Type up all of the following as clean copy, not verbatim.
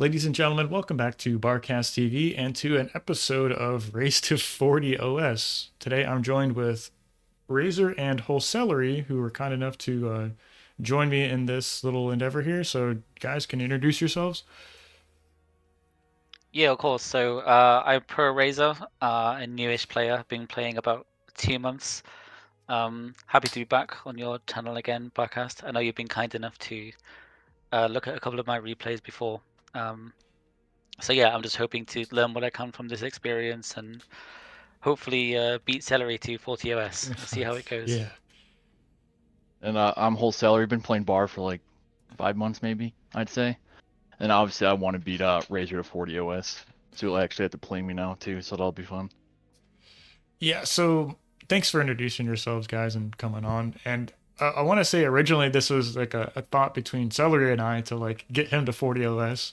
Ladies and gentlemen, welcome back to Barcast TV and to an episode of Race to 40 OS. Today I'm joined with Razor and Whole Celery, who were kind enough to join me in this little endeavor here. So, guys, can you introduce yourselves? Yeah, of course. So I'm Pro Razor, a newish player. Been playing about 2 months. Happy to be back on your channel again, Barcast. I know you've been kind enough to look at a couple of my replays before. Um, so yeah, I'm just hoping to learn what I can from this experience and hopefully beat Celery to 40 OS. We'll see how it goes. Yeah. And I'm Whole Celery. Been playing bar for like 5 months, maybe I'd say. And obviously, I want to beat Razor to 40 OS. So you'll actually have to play me now too. So that'll be fun. Yeah, so thanks for introducing yourselves, guys, and coming on. And I want to say originally this was like a thought between Celery and I to like get him to 40 OS.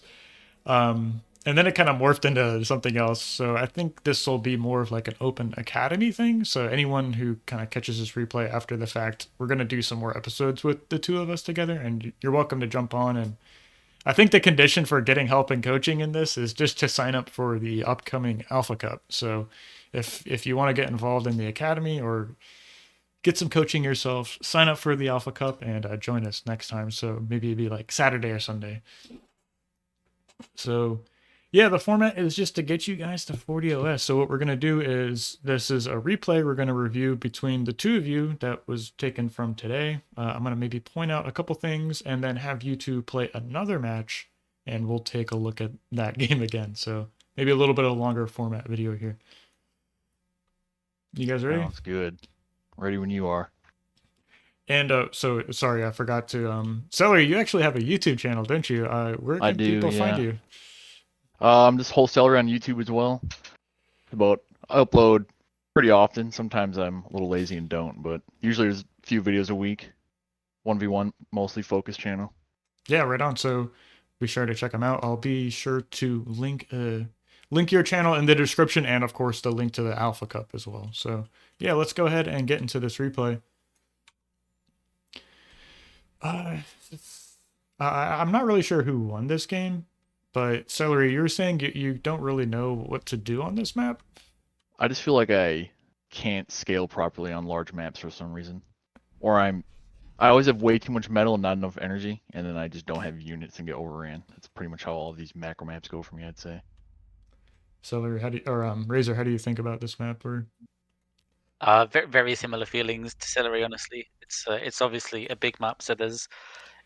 And then it kind of morphed into something else. So I think this will be more of like an open academy thing. So anyone who kind of catches this replay after the fact, we're going to do some more episodes with the two of us together. And you're welcome to jump on. And I think the condition for getting help and coaching in this is just to sign up for the upcoming Alpha Cup. So if you want to get involved in the academy or get some coaching yourself, sign up for the Alpha Cup and join us next time. So maybe it'd be like Saturday or Sunday. So, yeah, the format is just to get you guys to 40 OS. So, what we're going to do is this is a replay we're going to review between the two of you that was taken from today. I'm going to maybe point out a couple things and then have you two play another match and we'll take a look at that game again. So, maybe a little bit of a longer format video here. You guys ready? Sounds good. Ready when you are. And so sorry, I forgot to Celery, you actually have a YouTube channel, don't you? Where I can do, people find yeah. you? I'm just Whole Celery on YouTube as well. About I upload pretty often. Sometimes I'm a little lazy and don't, but usually there's a few videos a week. 1v1 mostly focused channel. Yeah, right on. So be sure to check them out. I'll be sure to link your channel in the description and of course the link to the Alpha Cup as well. So yeah, let's go ahead and get into this replay. Uh, I'm not really sure who won this game, but Celery, you were saying you don't really know what to do on this map. I just feel like I can't scale properly on large maps for some reason. Or I always have way too much metal and not enough energy, and then I just don't have units and get overran. That's pretty much how all of these macro maps go for me, I'd say. Celery, how do you, or Razor, how do you think about this map? Or Very similar feelings to Celery, honestly. It's obviously a big map, so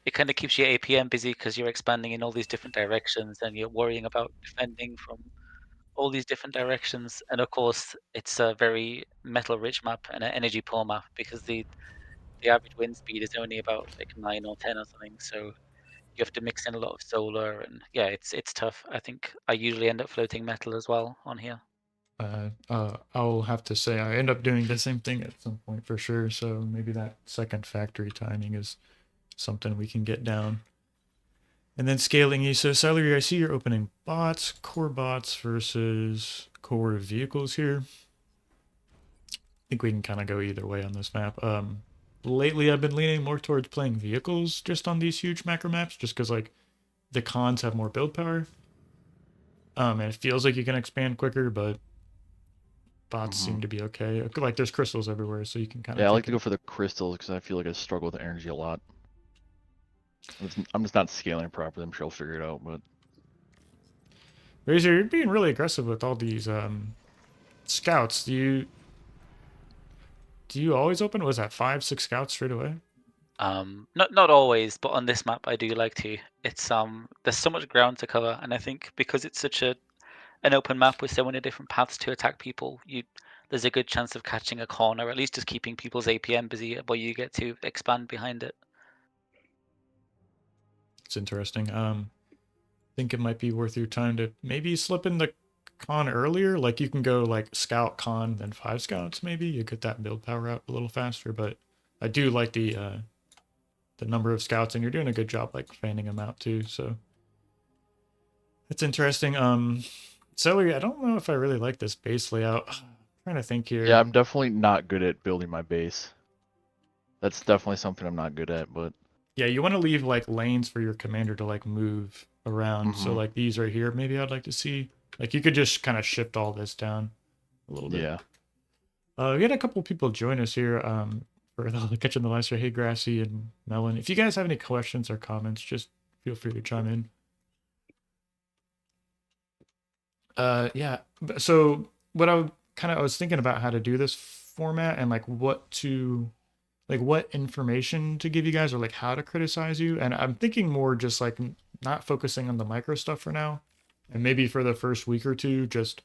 it kind of keeps your APM busy because you're expanding in all these different directions and you're worrying about defending from all these different directions. And of course, it's a very metal rich map and an energy poor map because the average wind speed is only about like 9 or 10 or something. So you have to mix in a lot of solar and yeah, it's tough. I think I usually end up floating metal as well on here. I'll have to say I end up doing the same thing at some point for sure. So maybe that second factory timing is something we can get down. And then scaling you. So Celery, I see you're opening core bots versus core vehicles here. I think we can kind of go either way on this map. Lately I've been leaning more towards playing vehicles just on these huge macro maps, just because like the cons have more build power. And it feels like you can expand quicker, but bots Hmm. seem to be okay. Like there's crystals everywhere, so you can kind of Yeah, I like take to it. go for the crystals because I feel like I struggle with energy a lot. I'm just not scaling properly. I'm sure I'll figure it out, but Razor, you're being really aggressive with all these scouts. Do you always open? Was that 5, 6 scouts straight away? Not always, but on this map I do like to. It's there's so much ground to cover, and I think because it's such an open map with so many different paths to attack people, you there's a good chance of catching a corner, or at least just keeping people's APM busy while you get to expand behind it. It's interesting. Think it might be worth your time to maybe slip in the con earlier. Like you can go like scout con then 5 scouts. Maybe you get that build power out a little faster. But I do like the number of scouts, and you're doing a good job like fanning them out too. So it's interesting. Celery, I don't know if I really like this base layout. I'm trying to think yeah, here. I'm definitely not good at building my base. That's definitely something I'm not good at, but Yeah, you want to leave like lanes for your commander to like move around. So like these right here, maybe I'd like to see. Like you could just kind of shift all this down a little bit. Yeah. We had a couple people join us here for the Catching the Licer. Hey, Grassy and Melon. If you guys have any questions or comments, just feel free to chime in. Yeah. So what I was thinking about how to do this format and like what information to give you guys or like how to criticize you. And I'm thinking more just like not focusing on the micro stuff for now. And maybe for the first week or two, just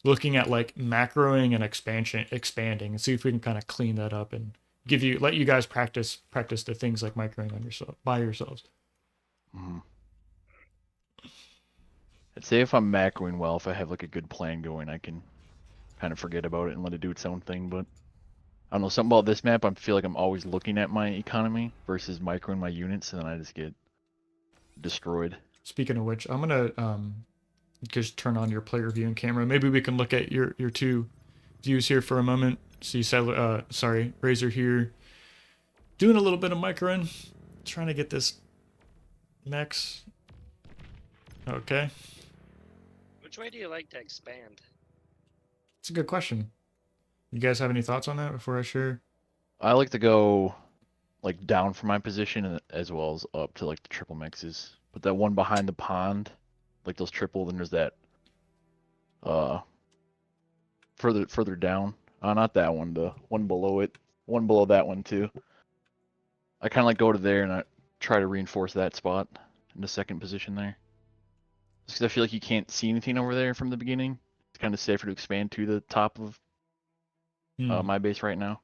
looking at like macroing and expanding and see if we can kind of clean that up and let you guys practice the things like microing on yourself by yourselves. I'd say if I'm macroing well, if I have like a good plan going, I can kind of forget about it and let it do its own thing. But I don't know, something about this map, I feel like I'm always looking at my economy versus microing my units, and then I just get destroyed. Speaking of which, I'm gonna just turn on your player viewing camera. Maybe we can look at your two views here for a moment. See, Razor here, doing a little bit of microing, trying to get this max. Okay, Which way do you like to expand? it's a good question. You guys have any thoughts on that before I share? I like to go like down from my position as well as up to like the triple mixes. But that one behind the pond, like those triple, then there's that further down. Not that one, the one below it. One below that one too. I kinda like go to there and I try to reinforce that spot in the second position there. Just 'cause I feel like you can't see anything over there from the beginning. It's kinda safer to expand to the top of my base right now.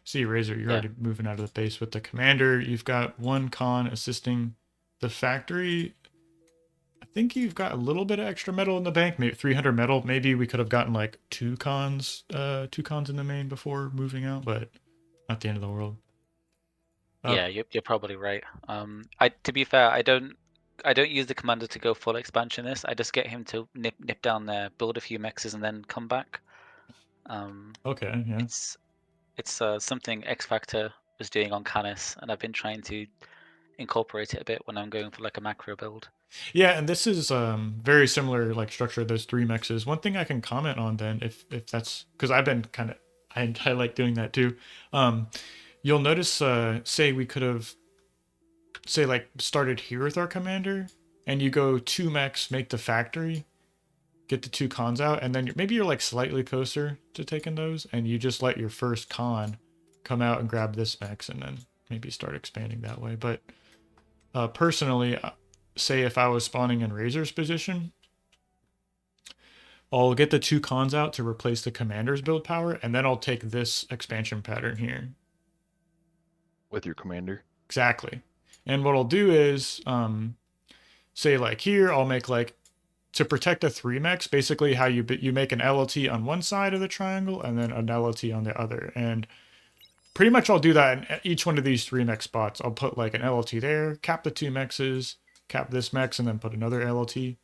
See, Razor, you're already moving out of the base with the commander. You've got one con assisting the factory. I think you've got a little bit of extra metal in the bank, maybe 300 metal. Maybe we could have gotten like two cons in the main before moving out, but not the end of the world. Yeah, you're probably right. To be fair, I don't use the commander to go full expansionist. I just get him to nip down there, build a few mexes, and then come back. Okay, yeah. It's something X Factor was doing on Canis, and I've been trying to incorporate it a bit when I'm going for like a macro build. Yeah, and this is very similar like structure of those three mexes. One thing I can comment on then, if that's because I've been kind of I like doing that too. You'll notice, say we could have like started here with our commander, and you go two mechs, make the factory, get the two cons out, and then maybe you're like slightly closer to taking those, and you just let your first con come out and grab this mechs, and then maybe start expanding that way. But personally, say if I was spawning in Razor's position, I'll get the two cons out to replace the commander's build power, and then I'll take this expansion pattern here. With your commander? Exactly. And what I'll do is, say like here, I'll make like, to protect the three mechs, basically how you make an LLT on one side of the triangle and then an LLT on the other. And pretty much I'll do that in each one of these three mech spots. I'll put like an LLT there, cap the two mexes, cap this mex, and then put another LLT.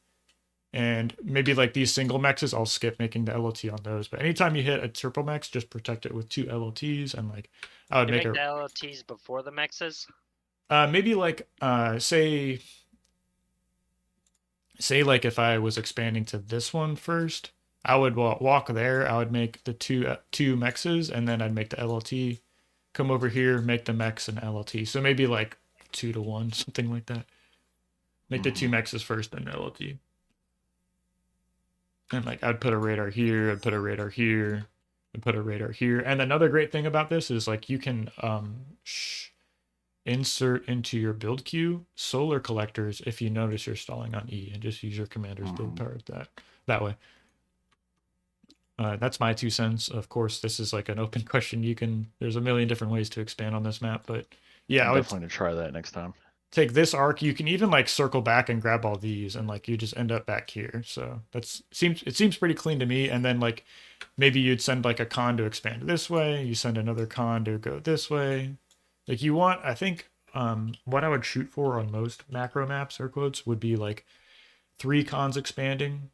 And maybe like these single mexes, I'll skip making the LLT on those. But anytime you hit a triple mex, just protect it with two LLTs. And like I would make the LLTs before the mexes. Maybe like say like if I was expanding to this one first, I would walk there. I would make the two mexes, and then I'd make the LLT. Come over here, make the mex and LLT. So maybe like 2-to-1, something like that. Make the two mexes first, then LLT. And like I'd put a radar here, I'd put a radar here, I'd put a radar here. And another great thing about this is like you can insert into your build queue solar collectors if you notice you're stalling on E, and just use your commander's build power that way. That's my 2 cents. Of course, this is like an open question. There's a million different ways to expand on this map, but yeah, I'm definitely gonna try that next time. Take this arc. You can even like circle back and grab all these, and like you just end up back here. So it seems pretty clean to me. And then like maybe you'd send like a con to expand this way. You send another con to go this way. Like you want, I think, what I would shoot for on most macro maps, air quotes, would be like 3 cons expanding,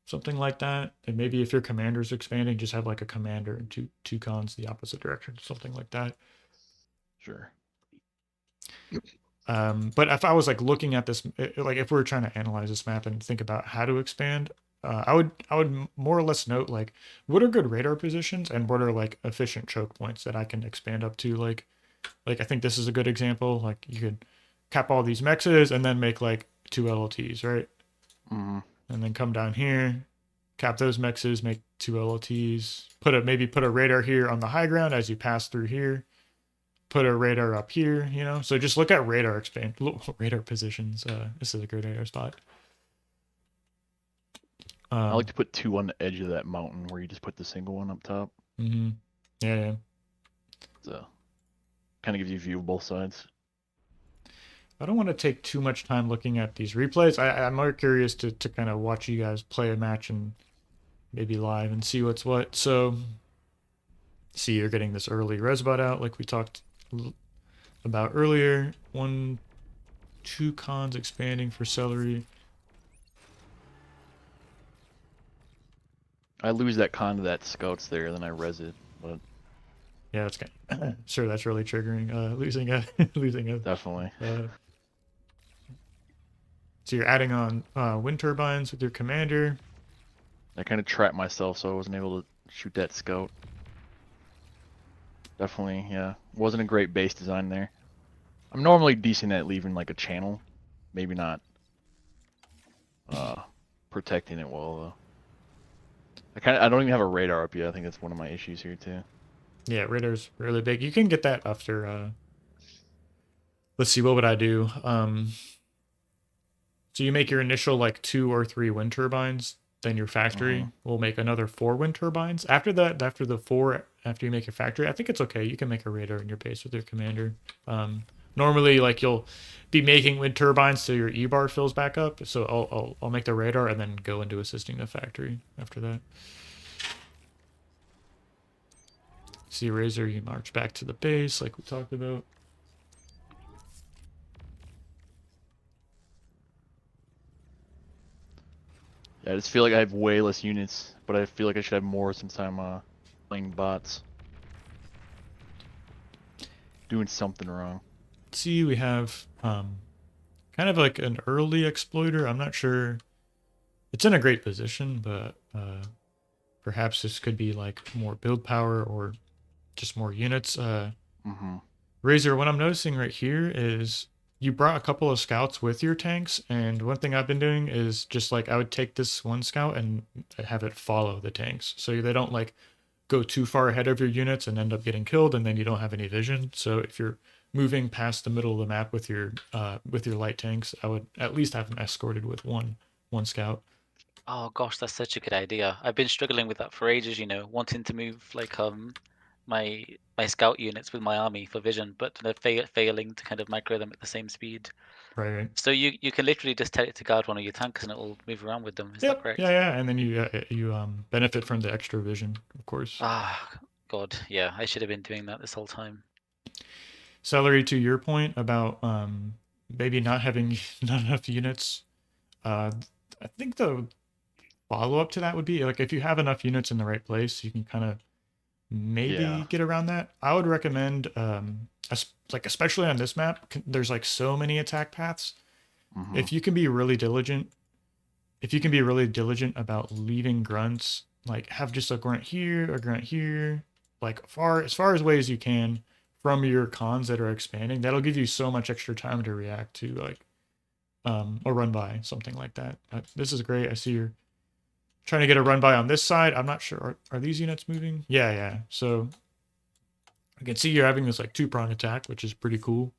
something like that. And maybe if your commander's expanding, just have like a commander and two cons the opposite direction, something like that. Sure. But if I was like looking at this, like if we were trying to analyze this map and think about how to expand, I would more or less note like what are good radar positions and what are like efficient choke points that I can expand up to. Like I think this is a good example. Like you could cap all these mexes and then make like 2 LLTs, right? Mm-hmm. And then come down here, cap those mexes, make 2 LLTs, maybe put a radar here on the high ground as you pass through here, put a radar up here, you know. So just look at radar positions. This is a good radar spot. I like to put 2 on the edge of that mountain where you just put the single one up top. Mm-hmm. Yeah. So kind of gives you a view of both sides. I don't want to take too much time looking at these replays. I'm more curious to kind of watch you guys play a match and maybe live and see what's what. So, see, you're getting this early resbot out like we talked about earlier. 2 cons expanding for Celery. I lose that con to that scouts there, then I res it, but Yeah, that's kind of, sure, that's really triggering. Losing a losing a. definitely. So you're adding on wind turbines with your commander. I kind of trapped myself, so I wasn't able to shoot that scout. Definitely, yeah. Wasn't a great base design there. I'm normally decent at leaving like a channel, maybe not protecting it well though. I don't even have a radar up yet. I think that's one of my issues here too. Yeah, radar's really big. You can get that after. Let's see, what would I do? So you make your initial like 2 or 3 wind turbines, then your factory will make another 4 wind turbines. After that, after you make your factory, I think it's okay. You can make a radar in your base with your commander. Normally, like you'll be making wind turbines so your E bar fills back up. So I'll make the radar and then go into assisting the factory after that. See Razor, you march back to the base like we talked about. Yeah, I just feel like I have way less units, but I feel like I should have more since I'm playing bots. Doing something wrong. See, we have kind of like an early exploiter. I'm not sure. It's in a great position, but perhaps this could be like more build power or just more units. Razor, what I'm noticing right here is you brought a couple of scouts with your tanks, and one thing I've been doing is just like I would take this one scout and have it follow the tanks, so they don't like go too far ahead of your units and end up getting killed, and then you don't have any vision. So if you're moving past the middle of the map with your light tanks, I would at least have them escorted with one scout. Oh gosh, that's such a good idea. I've been struggling with that for ages, wanting to move like my scout units with my army for vision, but failing to kind of micro them at the same speed. Right. So you can literally just tell it to guard one of your tanks and it will move around with them. Is that Yep. correct? Yeah. And then you benefit from the extra vision, of course. Ah, God, yeah, I should have been doing that this whole time. Celery, to your point about maybe not having not enough units, I think the follow up to that would be like if you have enough units in the right place, you can kind of maybe get around that. I would recommend, like especially on this map, there's like so many attack paths. If you can be really diligent, about leaving grunts, like have just a grunt here, like as far away as you can from your cons that are expanding, that'll give you so much extra time to react to like a run by, something like that. This is great. I see you're trying to get a run by on this side. I'm not sure. Are these units moving? Yeah. So I can see you're having this like 2-prong attack, which is pretty cool.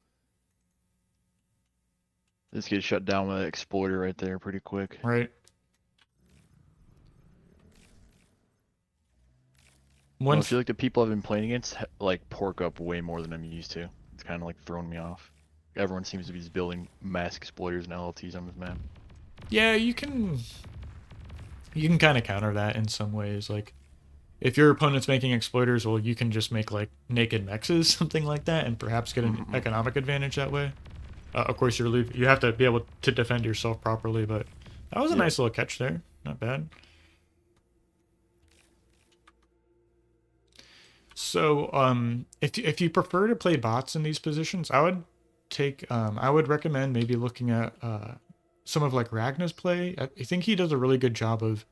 This gets shut down with an exploiter right there pretty quick. Right. I feel like the people I've been playing against like pork up way more than I'm used to. It's kind of like throwing me off. Everyone seems to be just building mass exploiters and LLTs on this map. Yeah, you can kind of counter that in some ways. Like if your opponent's making exploiters, well, you can just make like naked mexes, something like that, and perhaps get an economic advantage that way. Of course, you have to be able to defend yourself properly, but that was a nice little catch there. Not bad. So, if you prefer to play bots in these positions, I would take. I would recommend maybe looking at some of like Ragnar's play. I think he does a really good job of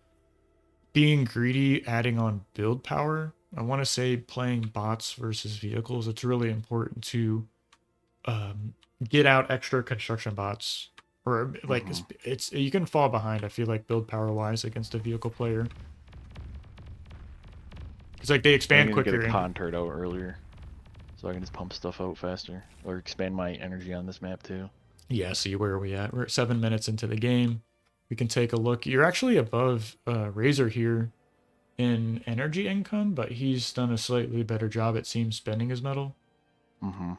being greedy, adding on build power. I want to say playing bots versus vehicles. It's really important to get out extra construction bots, or like it's you can fall behind. I feel like build power wise against a vehicle player. It's like they I'm expand gonna quicker. get a con turret out earlier, so I can just pump stuff out faster, or expand my energy on this map too. Yeah, see where are we at? We're at 7 minutes into the game. We can take a look. You're actually above Razor here in energy income, but he's done a slightly better job, it seems, spending his metal. Mm-hmm.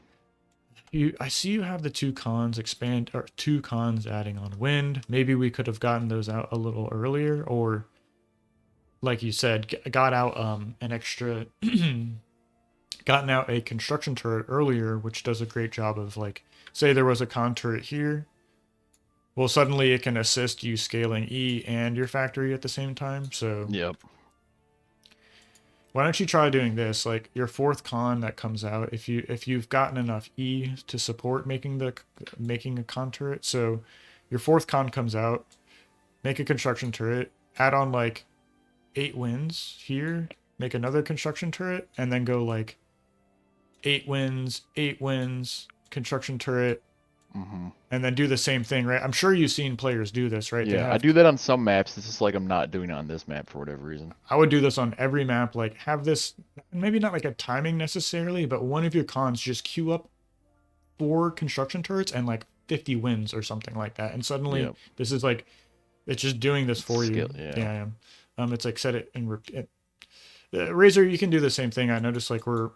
I see you have the two cons expand, or two cons adding on wind. Maybe we could have gotten those out a little earlier, or like you said, got out an extra, gotten out a construction turret earlier, which does a great job of like, say there was a con turret here. Well, suddenly it can assist you scaling E and your factory at the same time. So Yep. why don't you try doing this? Like your fourth con that comes out, if you've gotten enough E to support making a con turret. So your fourth con comes out, make a construction turret, add on like 8 wins here, make another construction turret, and then go like 8 wins, construction turret, and then do the same thing, right? I'm sure you've seen players do this, right? Yeah, I do that on some maps. It's just like I'm not doing it on this map for whatever reason. I would do this on every map, like have this, maybe not like a timing necessarily, but one of your cons just queue up 4 construction turrets and like 50 wins or something like that. And suddenly this is like, it's just doing this for you. Yeah. It's like set it and repeat. Razor, you can do the same thing. I noticed like we're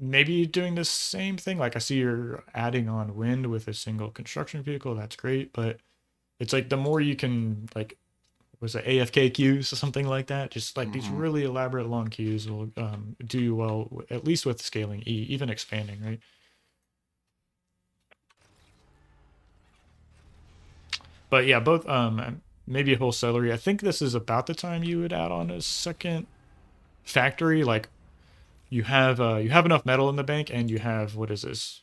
maybe doing the same thing. Like I see you're adding on wind with a single construction vehicle. That's great. But it's like the more you can like, was it AFK queues or something like that? Just like these really elaborate long queues will do you well, at least with scaling E, even expanding, right? But yeah, both maybe a whole celery. I think this is about the time you would add on a second factory. Like you have enough metal in the bank, and you have, what is this,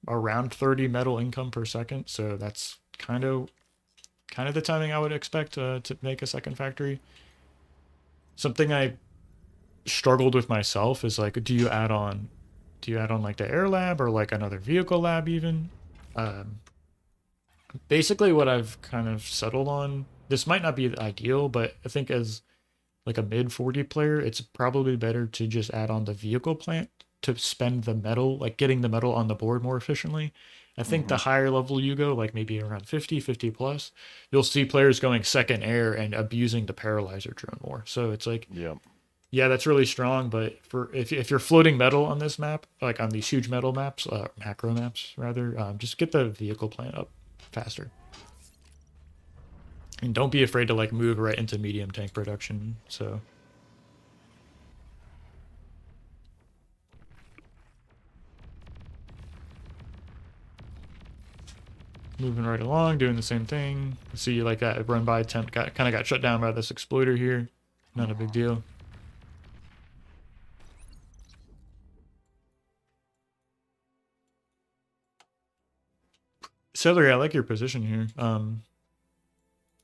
around 30 metal income per second. So that's kind of the timing I would expect to make a second factory. Something I struggled with myself is like, do you add on like the air lab or like another vehicle lab even? Basically what I've kind of settled on, this might not be ideal, but I think as like a mid 40 player, it's probably better to just add on the vehicle plant to spend the metal, like getting the metal on the board more efficiently. I think the higher level you go, like maybe around 50 plus, you'll see players going second air and abusing the paralyzer drone more. So it's like, yeah, that's really strong. But for if you're floating metal on this map, like on these huge metal maps, macro maps rather, just get the vehicle plant up faster. And don't be afraid to like move right into medium tank production. So moving right along, doing the same thing. See like that run by attempt kind of got shut down by this exploiter here. Not a big deal. Celery, I like your position here.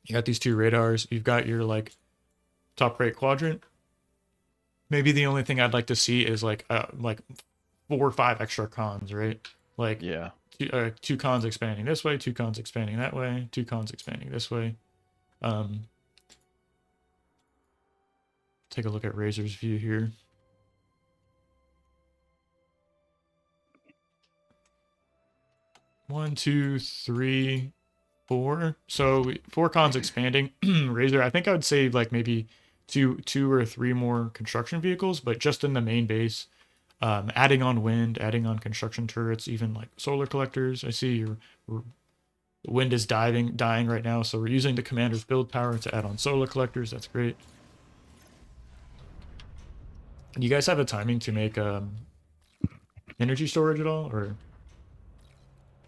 You got these 2 radars. You've got your like top right quadrant. Maybe the only thing I'd like to see is like 4 or 5 extra cons, right? Like 2 cons expanding this way, 2 cons expanding that way, 2 cons expanding this way. Take a look at Razor's view here. One, two, three, 4. So 4 cons expanding. Razor, I think I would say like maybe two or 3 more construction vehicles, but just in the main base. Adding on wind, adding on construction turrets, even like solar collectors. I see your wind is dying right now, so we're using the commander's build power to add on solar collectors. That's great. Do you guys have a timing to make energy storage at all, or?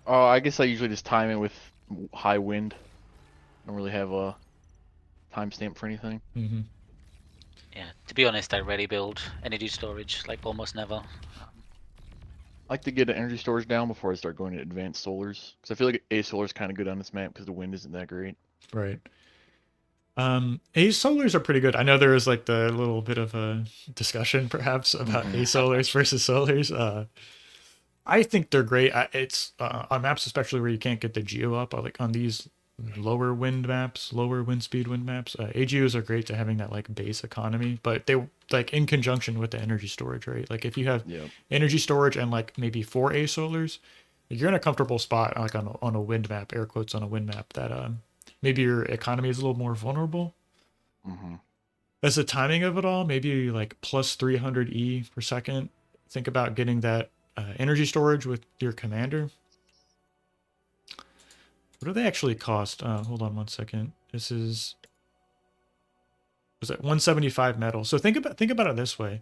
Oh, I guess I usually just time it with high wind. I don't really have a timestamp for anything. Yeah, to be honest, I rarely build energy storage, like almost never. like to get an energy storage down before I start going to advanced solars, because I feel like A solar is kind of good on this map because the wind isn't that great. Right. A solars are pretty good. I know there is like the little bit of a discussion perhaps about A solars versus solars. I think they're great. It's on maps, especially where you can't get the geo up, like on these lower wind maps, lower wind speed wind maps. AGOs are great to having that like base economy, but they like in conjunction with the energy storage, right? Like if you have Yep. energy storage and like maybe 4A solars, you're in a comfortable spot, like on a wind map, air quotes on a wind map that maybe your economy is a little more vulnerable. Mm-hmm. As the timing of it all, maybe like plus 300 E per second. Think about getting that energy storage with your commander. What do they actually cost? Hold on one second. This is was it 175 metal. So think about it this way.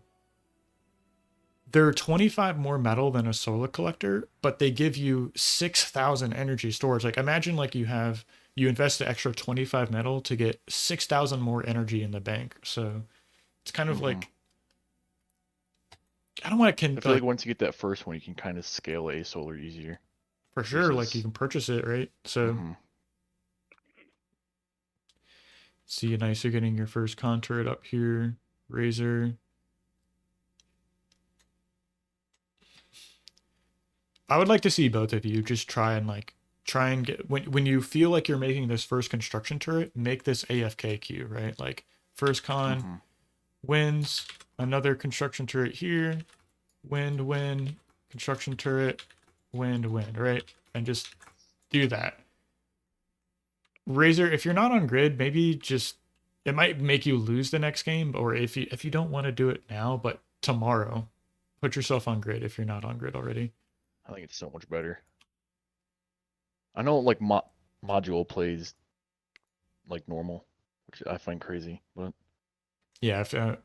They're 25 more metal than a solar collector, but they give you 6,000 energy storage. Like imagine like you invest the extra 25 metal to get 6,000 more energy in the bank. So it's kind of like I don't want to I feel like once you get that first one, you can kind of scale A solar easier. for sure. Like you can purchase it, right? So see, nice. You're getting your first contour up here. Razor. I would like to see both of you just try and get when you feel like you're making this first construction turret, make this AFK queue, right? Like first con wins, another construction turret here, win, construction turret, win, right? And just do that. Razor, if you're not on grid, maybe just it might make you lose the next game, or if you don't want to do it now, but tomorrow, put yourself on grid if you're not on grid already. I think it's so much better. I know like module plays like normal, which I find crazy, but yeah, if I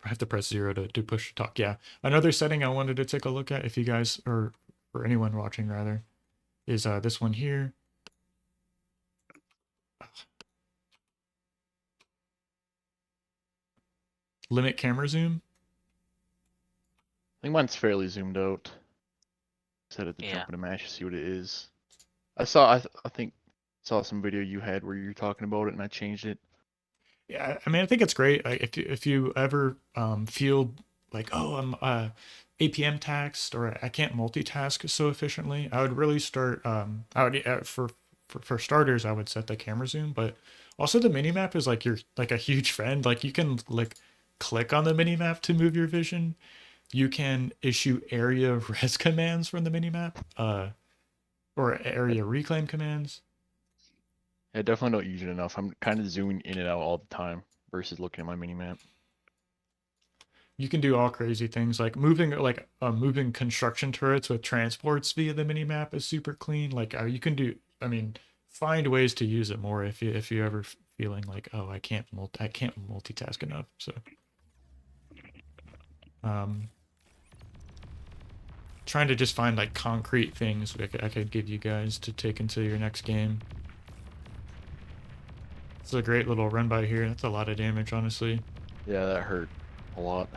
have to press 0 to do push to talk. Yeah, another setting I wanted to take a look at if you guys or anyone watching rather is this one here. Limit camera zoom. I think mine's fairly zoomed out. Set it to Yeah. jump in a match to see what it is. I think saw some video you had where you were talking about it, and I changed it. Yeah, I mean, I think it's great. If you ever feel like, oh, I'm APM taxed or I can't multitask so efficiently, I would really start. I would for starters, I would set the camera zoom, but also the mini map is like your like a huge friend. Like you can like click on the mini map to move your vision. You can issue area res commands from the mini map, or area reclaim commands. I definitely don't use it enough. I'm kind of zooming in and out all the time versus looking at my mini map. You can do all crazy things like moving construction turrets with transports via the mini map is super clean. Like you can do, I mean, find ways to use it more if you ever feeling like, oh, I can't multitask enough. So trying to just find like concrete things I could give you guys to take into your next game. It's a great little run by here. That's a lot of damage, honestly. Yeah, that hurt a lot.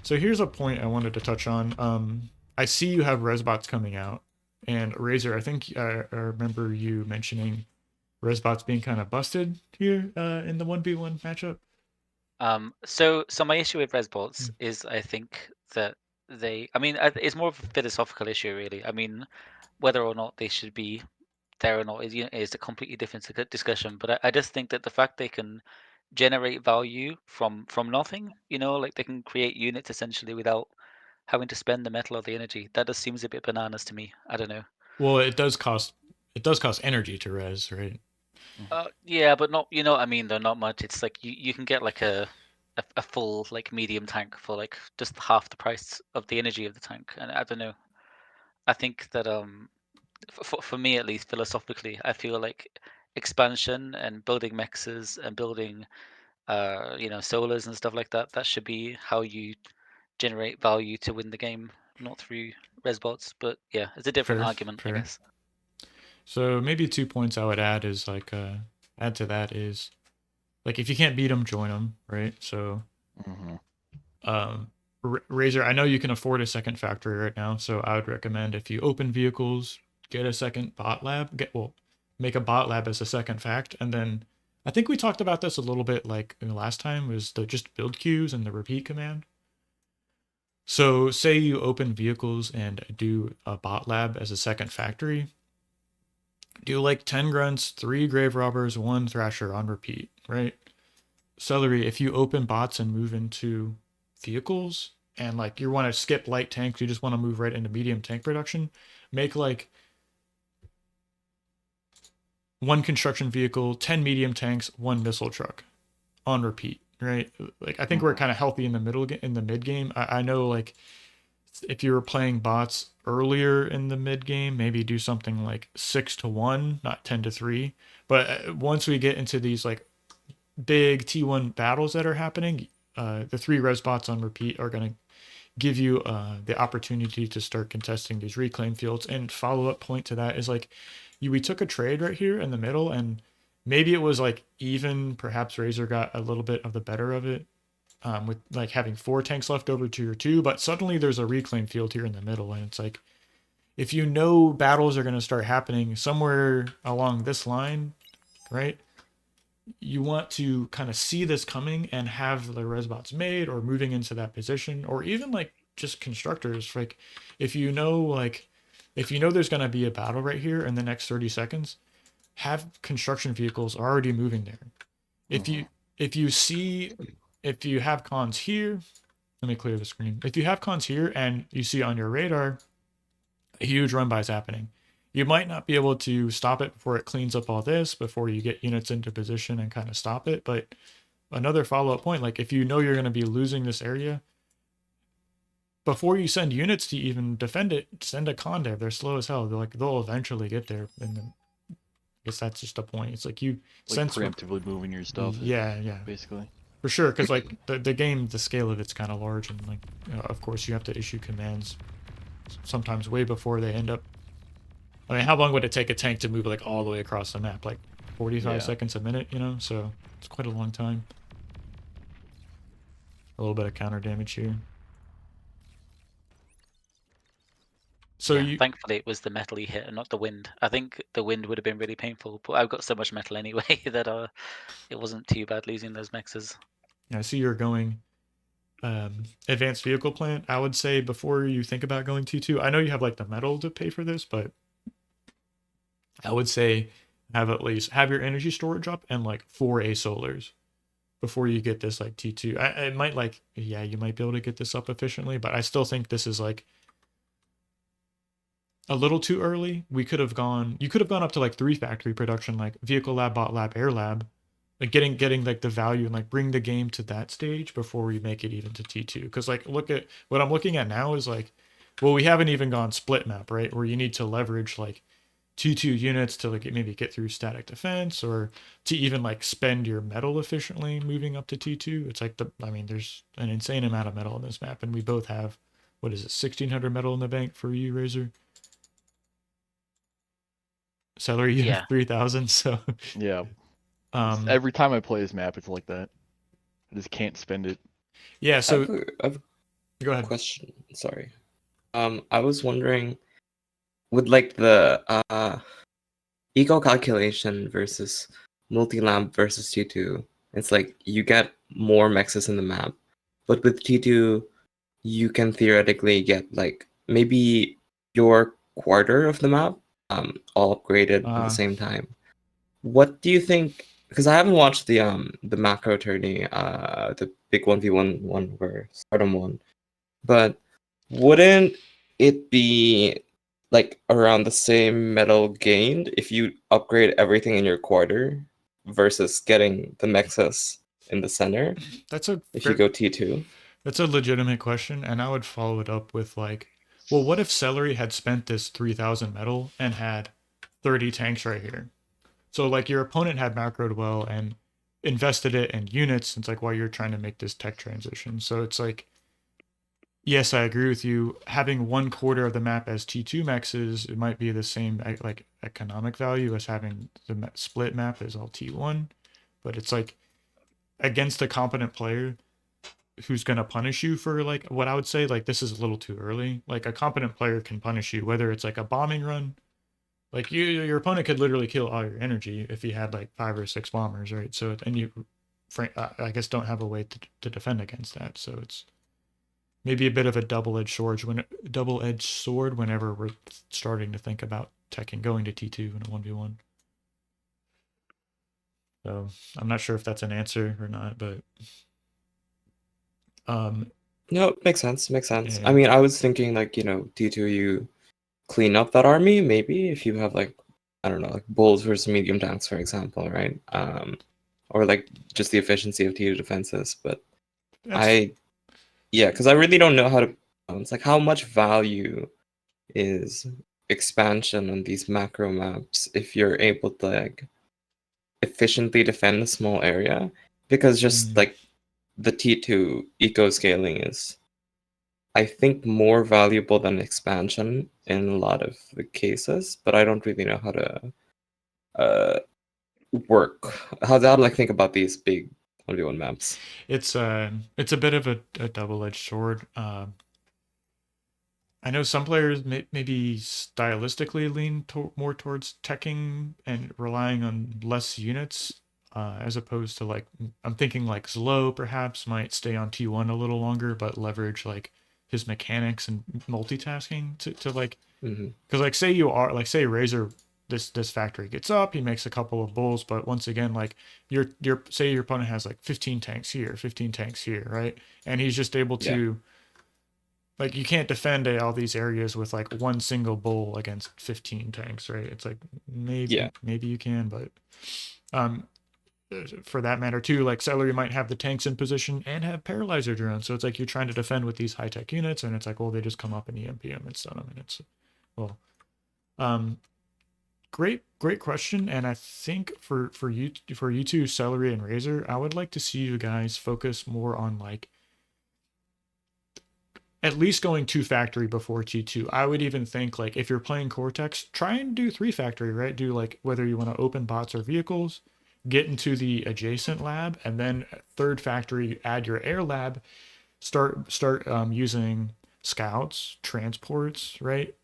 So here's a point I wanted to touch on. I see you have resbots coming out, and Razor, I think I remember you mentioning resbots being kind of busted here in the 1v1 matchup. So my issue with Resbots is I think that it's more of a philosophical issue really. I mean, whether or not they should be there or not is a completely different discussion. But I just think that the fact they can generate value from nothing, like they can create units essentially without having to spend the metal or the energy. That just seems a bit bananas to me. I don't know. Well, it does cost energy to res, right? Yeah, but not, what I mean, though, not much. It's like you can get like a full like medium tank for like just half the price of the energy of the tank. And I don't know. I think that for me at least philosophically, I feel like expansion and building mexes and building solars and stuff like that, that should be how you generate value to win the game, not through resbots. But yeah, it's a different argument, I Fair. guess. So maybe 2 points I would add is add to that is Like if you can't beat them, join them, right? So Hmm. Razor, I know you can afford a second factory right now, so I would recommend if you open vehicles, get a second bot lab. Make a bot lab as a second fact, and then I think we talked about this a little bit like in the last time was the just build queues and the repeat command. So say you open vehicles and do a bot lab as a second factory. Do like 10 grunts, 3 grave robbers, 1 thrasher on repeat, right? Celery, if you open bots and move into vehicles and like you want to skip light tanks, you just want to move right into medium tank production, make like 1 construction vehicle, 10 medium tanks, 1 missile truck on repeat, right? Like I think we're kind of healthy in the in the mid game. I know like if you were playing bots earlier in the mid game, maybe do something like 6-1, not 10-3. But once we get into these like big T1 battles that are happening, the 3 res bots on repeat are going to give you the opportunity to start contesting these reclaim fields. And follow up point to that is like we took a trade right here in the middle, and maybe it was like even perhaps Razor got a little bit of the better of it, with like having 4 tanks left over to your 2, but suddenly there's a reclaim field here in the middle, and it's like if you know battles are going to start happening somewhere along this line, right? You want to kind of see this coming and have the resbots made or moving into that position, or even like just constructors. Like if you know there's going to be a battle right here in the next 30 seconds, have construction vehicles already moving there. If you if you see if you have cons here, let me clear the screen. If you have cons here and you see on your radar a huge run by is happening, you might not be able to stop it before it cleans up all this, before you get units into position and kind of stop it. But another follow up point, like if you know you're going to be losing this area, before you send units to even defend it, send a con there. They're slow as hell. They'll eventually get there, and then I guess that's just a point. It's like you Like sense preemptively moving your stuff. yeah, Basically. for sure, because like the game, the scale of it's kind of large, and like of course you have to issue commands sometimes way before they end up. I mean, how long would it take a tank to move like all the way across the map? Like 45 seconds a minute, so it's quite a long time. A little bit of counter damage here. So yeah, thankfully it was the metal he hit and not the wind. I think the wind would have been really painful, but I've got so much metal anyway that it wasn't too bad losing those mexes. I see you're going advanced vehicle plant. I would say before you think about going T2, I know you have like the metal to pay for this, but I would say have your energy storage up and like 4A solars before you get this like T2. I might like, yeah, you might be able to get this up efficiently, but I still think this is like a little too early. You could have gone up to like 3 factory production, like vehicle lab, bot lab, air lab, like getting like the value and like bring the game to that stage before we make it even to T2. Because like look at what I'm looking at now is like, well, we haven't even gone split map, right? Where you need to leverage like T2 units to like maybe get through static defense, or to even like spend your metal efficiently moving up to T2. It's like there's an insane amount of metal in this map, and we both have, what is it, 1600 metal in the bank for you, Razor? Celery, you have 3000, so yeah. Every time I play this map, it's like that. I just can't spend it. Yeah, so I've go ahead. Question. Sorry. I was wondering, with like the eco calculation versus multi-lab versus T2, it's like you get more mexes in the map, but with T2, you can theoretically get like maybe your quarter of the map, all upgraded at the same time. What do you think? Because I haven't watched the macro tourney, the big 1v1 one where Stardom won, but wouldn't it be like around the same metal gained if you upgrade everything in your quarter versus getting the mexes in the center? If you go T2. That's a legitimate question, and I would follow it up with like, well, what if Celery had spent this 3000 metal and had 30 tanks right here? So like your opponent had macroed well and invested it in units. It's like while you're trying to make this tech transition. So it's like, yes, I agree with you. Having 1/4 of the map as T2 mexes, it might be the same like economic value as having the split map as all T1. But it's like against a competent player who's going to punish you for like what I would say like this is a little too early. Like a competent player can punish you whether it's like a bombing run. Like your opponent could literally kill all your energy if he had like 5 or 6 bombers, right? So and you, I guess, don't have a way to defend against that. So it's maybe a bit of a double-edged sword whenever we're starting to think about teching going to T2 in a 1v1. So I'm not sure if that's an answer or not, but No, makes sense. Makes sense. yeah. I mean, I was thinking like, you know, T2, you clean up that army, maybe if you have like, I don't know, like bulls versus medium tanks, for example, right? Or like just the efficiency of T2 defenses. But That's yeah, because I really don't know how to balance. Like, how much value is expansion on these macro maps if you're able to like efficiently defend a small area? Because just like the T2 eco scaling is, I think, more valuable than expansion in a lot of the cases, but I don't really know how to work how to like think about these big 1v1 maps. it's a bit of a double-edged sword. I know some players maybe stylistically lean more towards teching and relying on less units, as opposed to like I'm thinking like Zlo perhaps might stay on T1 a little longer, but leverage like his mechanics and multitasking to like Mm-hmm. because like say Razor this factory gets up, he makes a couple of bulls, but once again like your say your opponent has like 15 tanks here, 15 tanks here, right, and he's just able Yeah. to like you can't defend all these areas with like one single bull against 15 tanks, right? It's like Yeah. maybe you can, but um for that matter too, like Celery might have the tanks in position and have paralyzer drones. So it's like you're trying to defend with these high tech units, and it's like, well, they just come up and EMP them and stun them, and it's well, um, great question. And I think for you two, Celery and Razor, I would like to see you guys focus more on like at least going 2 factory before T2. I would even think like if you're playing Cortex, try and do 3 factory, right? Do like whether you want to open bots or vehicles, get into the adjacent lab, and then 3rd factory, add your air lab, start using scouts, transports, right?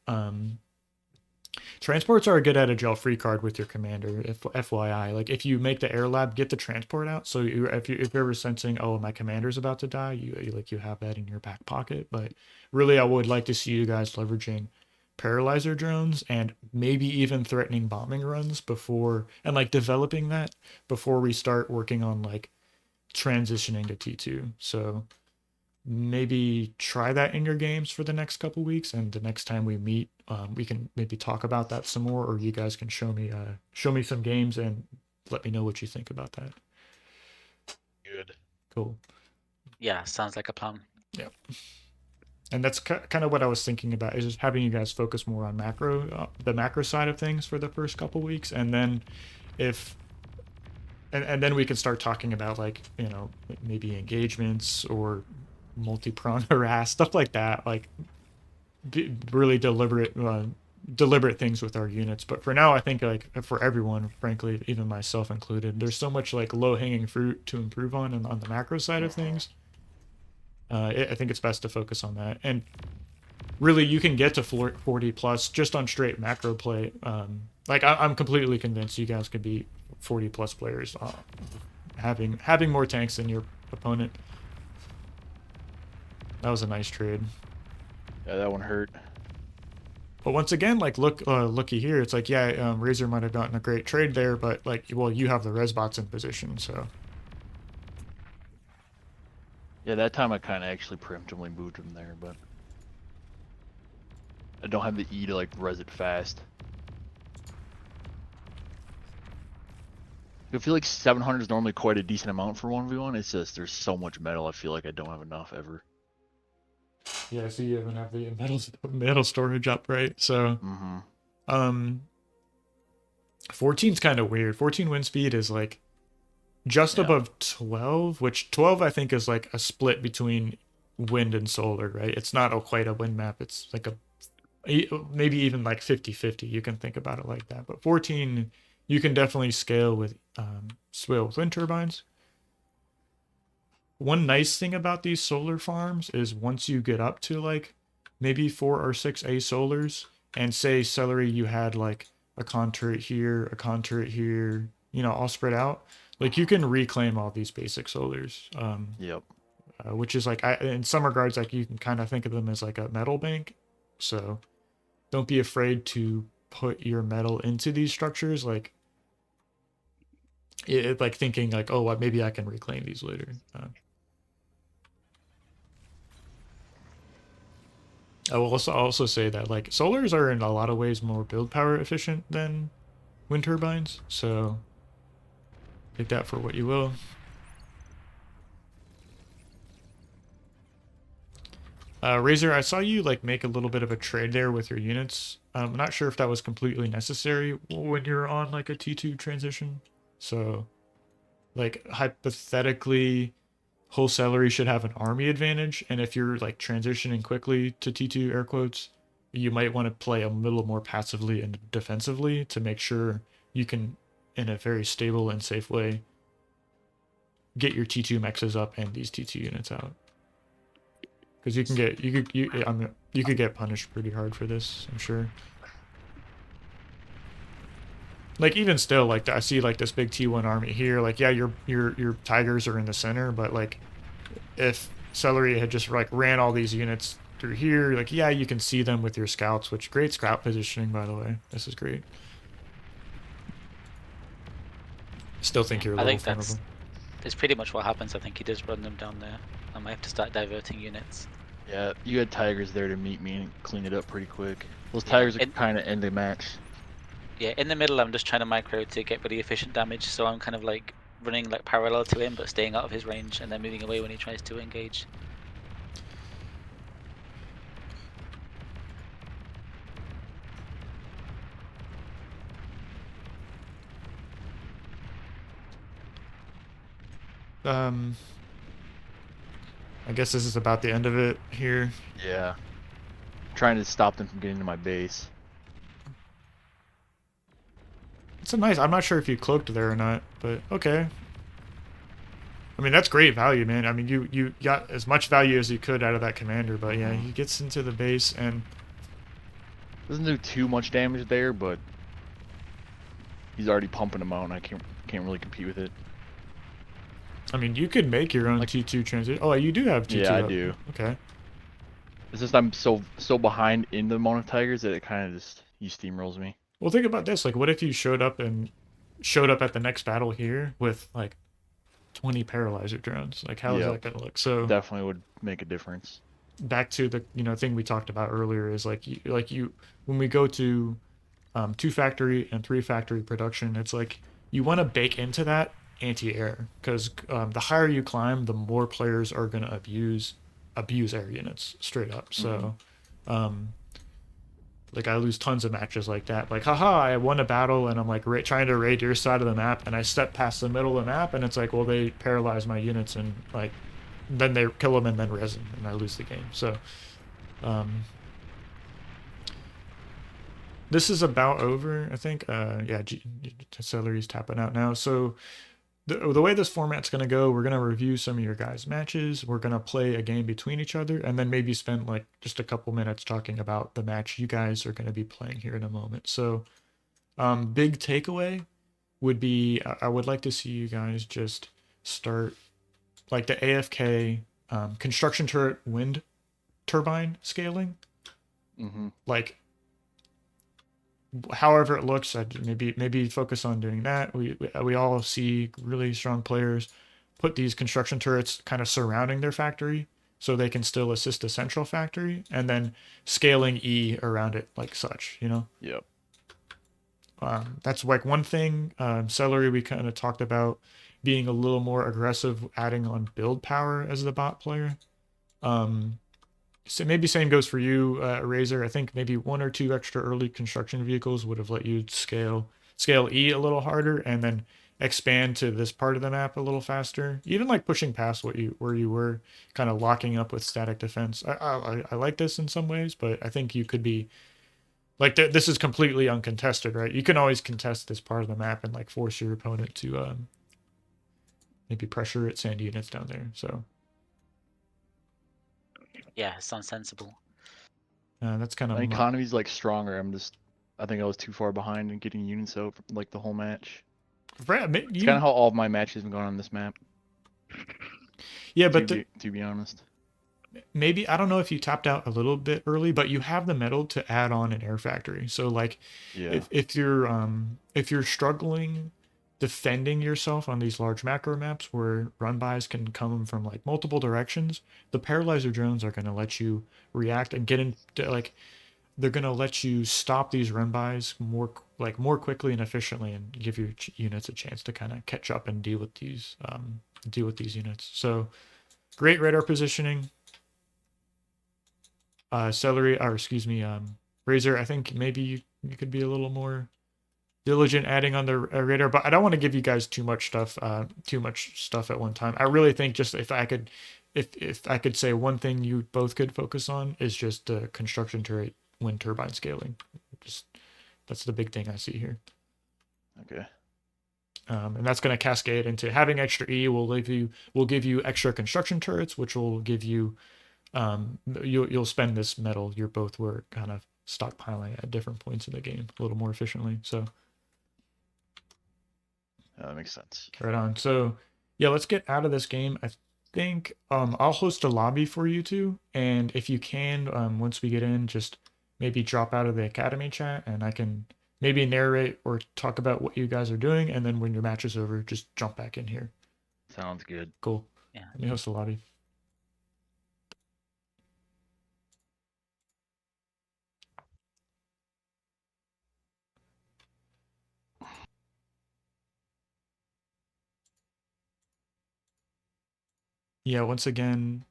Transports are good at a gel free card with your commander. If FYI, like if you make the air lab, get the transport out. So if you're ever sensing, oh, my commander's about to die, you have that in your back pocket. But really, I would like to see you guys leveraging paralyzer drones and maybe even threatening bombing runs before and like developing that before we start working on like transitioning to T2. So maybe try that in your games for the next couple weeks, and the next time we meet, we can maybe talk about that some more, or you guys can show me some games and let me know what you think about that. Good. Cool. Yeah, sounds like a plan. Yeah. And that's kind of what I was thinking about, is just having you guys focus more on the macro side of things for the first couple weeks, and then if and then we can start talking about like maybe engagements or multi-prong harass, stuff like that, like really deliberate things with our units. But for now, I think like for everyone, frankly, even myself included, there's so much like low-hanging fruit to improve on, and on the macro side of things, I think it's best to focus on that. And really, you can get to 40 plus just on straight macro play. Like I'm completely convinced you guys could be 40 plus players, having more tanks than your opponent. That was a nice trade. Yeah, that one hurt. But once again, like looky here, it's like, yeah, Razor might have gotten a great trade there, but like, well, you have the resbots in position, so. Yeah, that time I kind of actually preemptively moved him there, but I don't have the E to like res it fast. I feel like 700 is normally quite a decent amount for 1v1. It's just there's so much metal, I feel like I don't have enough ever. Yeah, so you haven't have the metal storage up, right? So, 14's kind of weird. 14 wind speed is like just above 12, which 12 I think is like a split between wind and solar, right? It's not quite a wind map. It's like maybe even like 50-50. You can think about it like that. But 14, you can definitely scale with wind turbines. one nice thing about these solar farms is once you get up to like maybe 4 or 6 solars, and say Celery, you had like a con turret here, a con turret here, all spread out. Like you can reclaim all these basic solars, Yep. which is like in some regards, like you can kind of think of them as like a metal bank. So don't be afraid to put your metal into these structures. Like like thinking like, oh, well, maybe I can reclaim these later. I will also say that like solars are in a lot of ways more build power efficient than wind turbines, so take that for what you will. Razor, I saw you like make a little bit of a trade there with your units. I'm not sure if that was completely necessary when you're on like a T2 transition. So, like hypothetically, whole Celery should have an army advantage, and if you're like transitioning quickly to T2 air quotes, you might want to play a little more passively and defensively to make sure you can, in a very stable and safe way, get your T2 mexes up and these T2 units out. Because you could get punished pretty hard for this, I'm sure. Like even still, like I see like this big T1 army here. Like yeah, your tigers are in the center, but like if Celery had just like ran all these units through here, like yeah, you can see them with your scouts, which great scout positioning by the way. This is great. Still think you're a I little think vulnerable. that's pretty much what happens. I think he does run them down there. I might have to start diverting units. Yeah, you had tigers there to meet me and clean it up pretty quick. Those Yeah, tigers are and- kind of end the match. Yeah, in the middle, I'm just trying to micro to get really efficient damage, so I'm kind of like running like parallel to him, but staying out of his range, and then moving away when he tries to engage. I guess this is about the end of it here. Yeah. Trying to stop them from getting to my base. It's a nice. I'm not sure if you cloaked there or not, but okay. I mean, that's great value, man. I mean, you got as much value as you could out of that commander, but yeah, he gets into the base and Doesn't do too much damage there, but he's already pumping them out, and I can't really compete with it. I mean, you could make your own Like- T2 transition. Oh, you do have T2. Yeah, I up. do. Okay. It's just I'm so behind in the amount of tigers that it kind of just he steamrolls me. Well, think about this. Like, what if you showed up at the next battle here with like 20 paralyzer drones? Like, how is Yep. that gonna look? So Definitely would make a difference. back to the thing we talked about earlier is like you when we go to 2 factory and 3 factory production, it's like you want to bake into that anti-air because the higher you climb, the more players are going to abuse air units straight up. So like I lose tons of matches like that. Like, haha, I won a battle and I'm like trying to raid your side of the map, and I step past the middle of the map, and it's like, well, they paralyze my units, and like then they kill them and then res them, and I lose the game. So this is about over, I think. Yeah, Celery's tapping out now. So the way this format's going to go, we're going to review some of your guys' matches. We're going to play a game between each other, and then maybe spend like just a couple minutes talking about the match you guys are going to be playing here in a moment. So big takeaway would be I would like to see you guys just start like the AFK construction turret wind turbine scaling. Like however it looks, maybe focus on doing that. We all see really strong players put these construction turrets kind of surrounding their factory so they can still assist a central factory, and then scaling E around it like such, Yep. That's like one thing. Celery, we kind of talked about being a little more aggressive, adding on build power as the bot player. So maybe same goes for you, Razor. I think maybe 1 or 2 extra early construction vehicles would have let you scale E a little harder, and then expand to this part of the map a little faster. Even like pushing past where you were, kind of locking up with static defense. I like this in some ways, but I think you could be like this is completely uncontested, right? You can always contest this part of the map and like force your opponent to maybe pressure it, sand units down there. So Yeah, sounds sensible. that's kind My of economy's like stronger. I think I was too far behind in getting units out for, like the whole match. It's kind of how all of my matches have been going on this map. Yeah, but to be honest, maybe I don't know if you tapped out a little bit early, but you have the metal to add on an air factory. So like, yeah, if you're struggling defending yourself on these large macro maps where run bys can come from like multiple directions, the paralyzer drones are going to let you react and get into like they're going to let you stop these run bys more quickly and efficiently and give your units a chance to kind of catch up and deal with these units. So great radar positioning. Celery, or excuse me, Razor, I think maybe you could be a little more diligent adding on the radar, but I don't want to give you guys too much stuff at one time. I really think just if I could say one thing you both could focus on is just the construction turret wind turbine scaling. Just that's the big thing I see here. okay. And that's going to cascade into having extra E will give you extra construction turrets, which will give you you'll spend this metal you both were kind of stockpiling at different points in the game a little more efficiently. So That makes sense. right on. So yeah, let's get out of this game. I think I'll host a lobby for you two, and if you can, once we get in, just maybe drop out of the academy chat, and I can maybe narrate or talk about what you guys are doing, and then when your match is over, just jump back in here. Sounds good. Cool. Yeah. Let me host a lobby. Yeah, once again,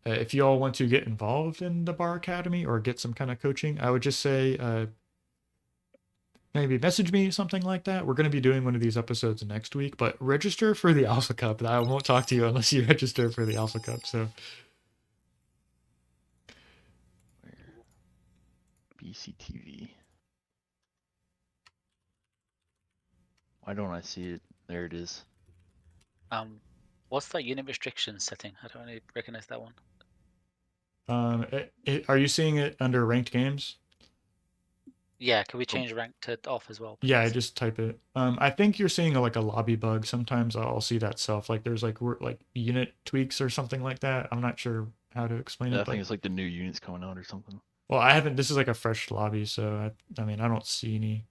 if you all want to get involved in the Bar Academy or get some kind of coaching, I would just say maybe message me, something like that. We're going to be doing one of these episodes next week, but register for the Alpha Cup. I won't talk to you unless you register for the Alpha Cup. So BCTV. Why don't I see it? There it is. What's that unit restriction setting? I don't really recognize that one. are you seeing it under ranked games? Yeah, can we change rank to off as well, please? Yeah, I just type it. I think you're seeing like a lobby bug. Sometimes I'll see that stuff. Like there's like unit tweaks or something like that. I'm not sure how to explain Yeah, it. I think But it's like the new units coming out or something. well, I haven't. This is like a fresh lobby, so I mean I don't see any.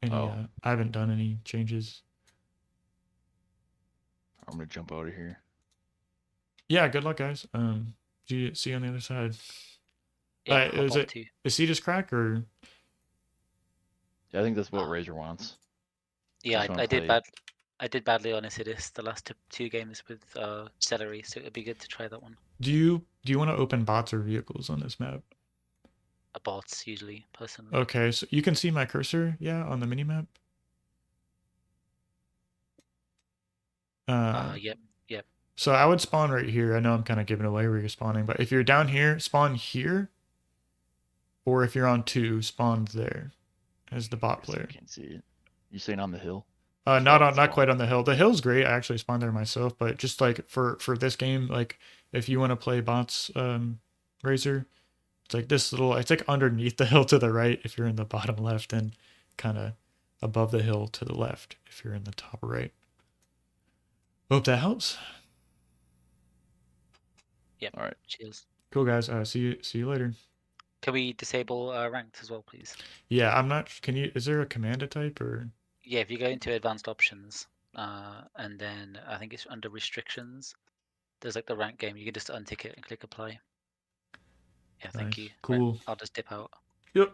I haven't done any changes. I'm gonna jump out of here. Yeah, good luck, guys. Do you see you on the other side? Yeah, hop is off it too. is he just crack or? Yeah, I think that's what Razor wants. Yeah, Just wanna I did play- bad. I did badly on Acidus the last two games with Celery, so it'd be good to try that one. Do you want to open bots or vehicles on this map? Bots usually, personally. Okay, so you can see my cursor, yeah, on the minimap. Yep. So I would spawn right here. I know I'm kind of giving away where you're spawning, but if you're down here, spawn here. Or if you're on 2, spawn there as the bot player. I can't see it. You saying on the hill? Not quite on the hill. The hill's great. I actually spawned there myself, but just like for this game, like if you want to play bots, Razor, it's like this little. It's like underneath the hill to the right if you're in the bottom left, and kind of above the hill to the left if you're in the top right. Hope that helps. Yep. All right. Cheers. Cool guys. See you later. Can we disable ranked as well, please? Yeah, I'm not. Can you? Is there a command to type or? Yeah, if you go into advanced options, and then I think it's under restrictions. There's like the rank game. You can just untick it and click apply. Yeah, thank Nice. you. Cool. Right, I'll just dip out. Yep.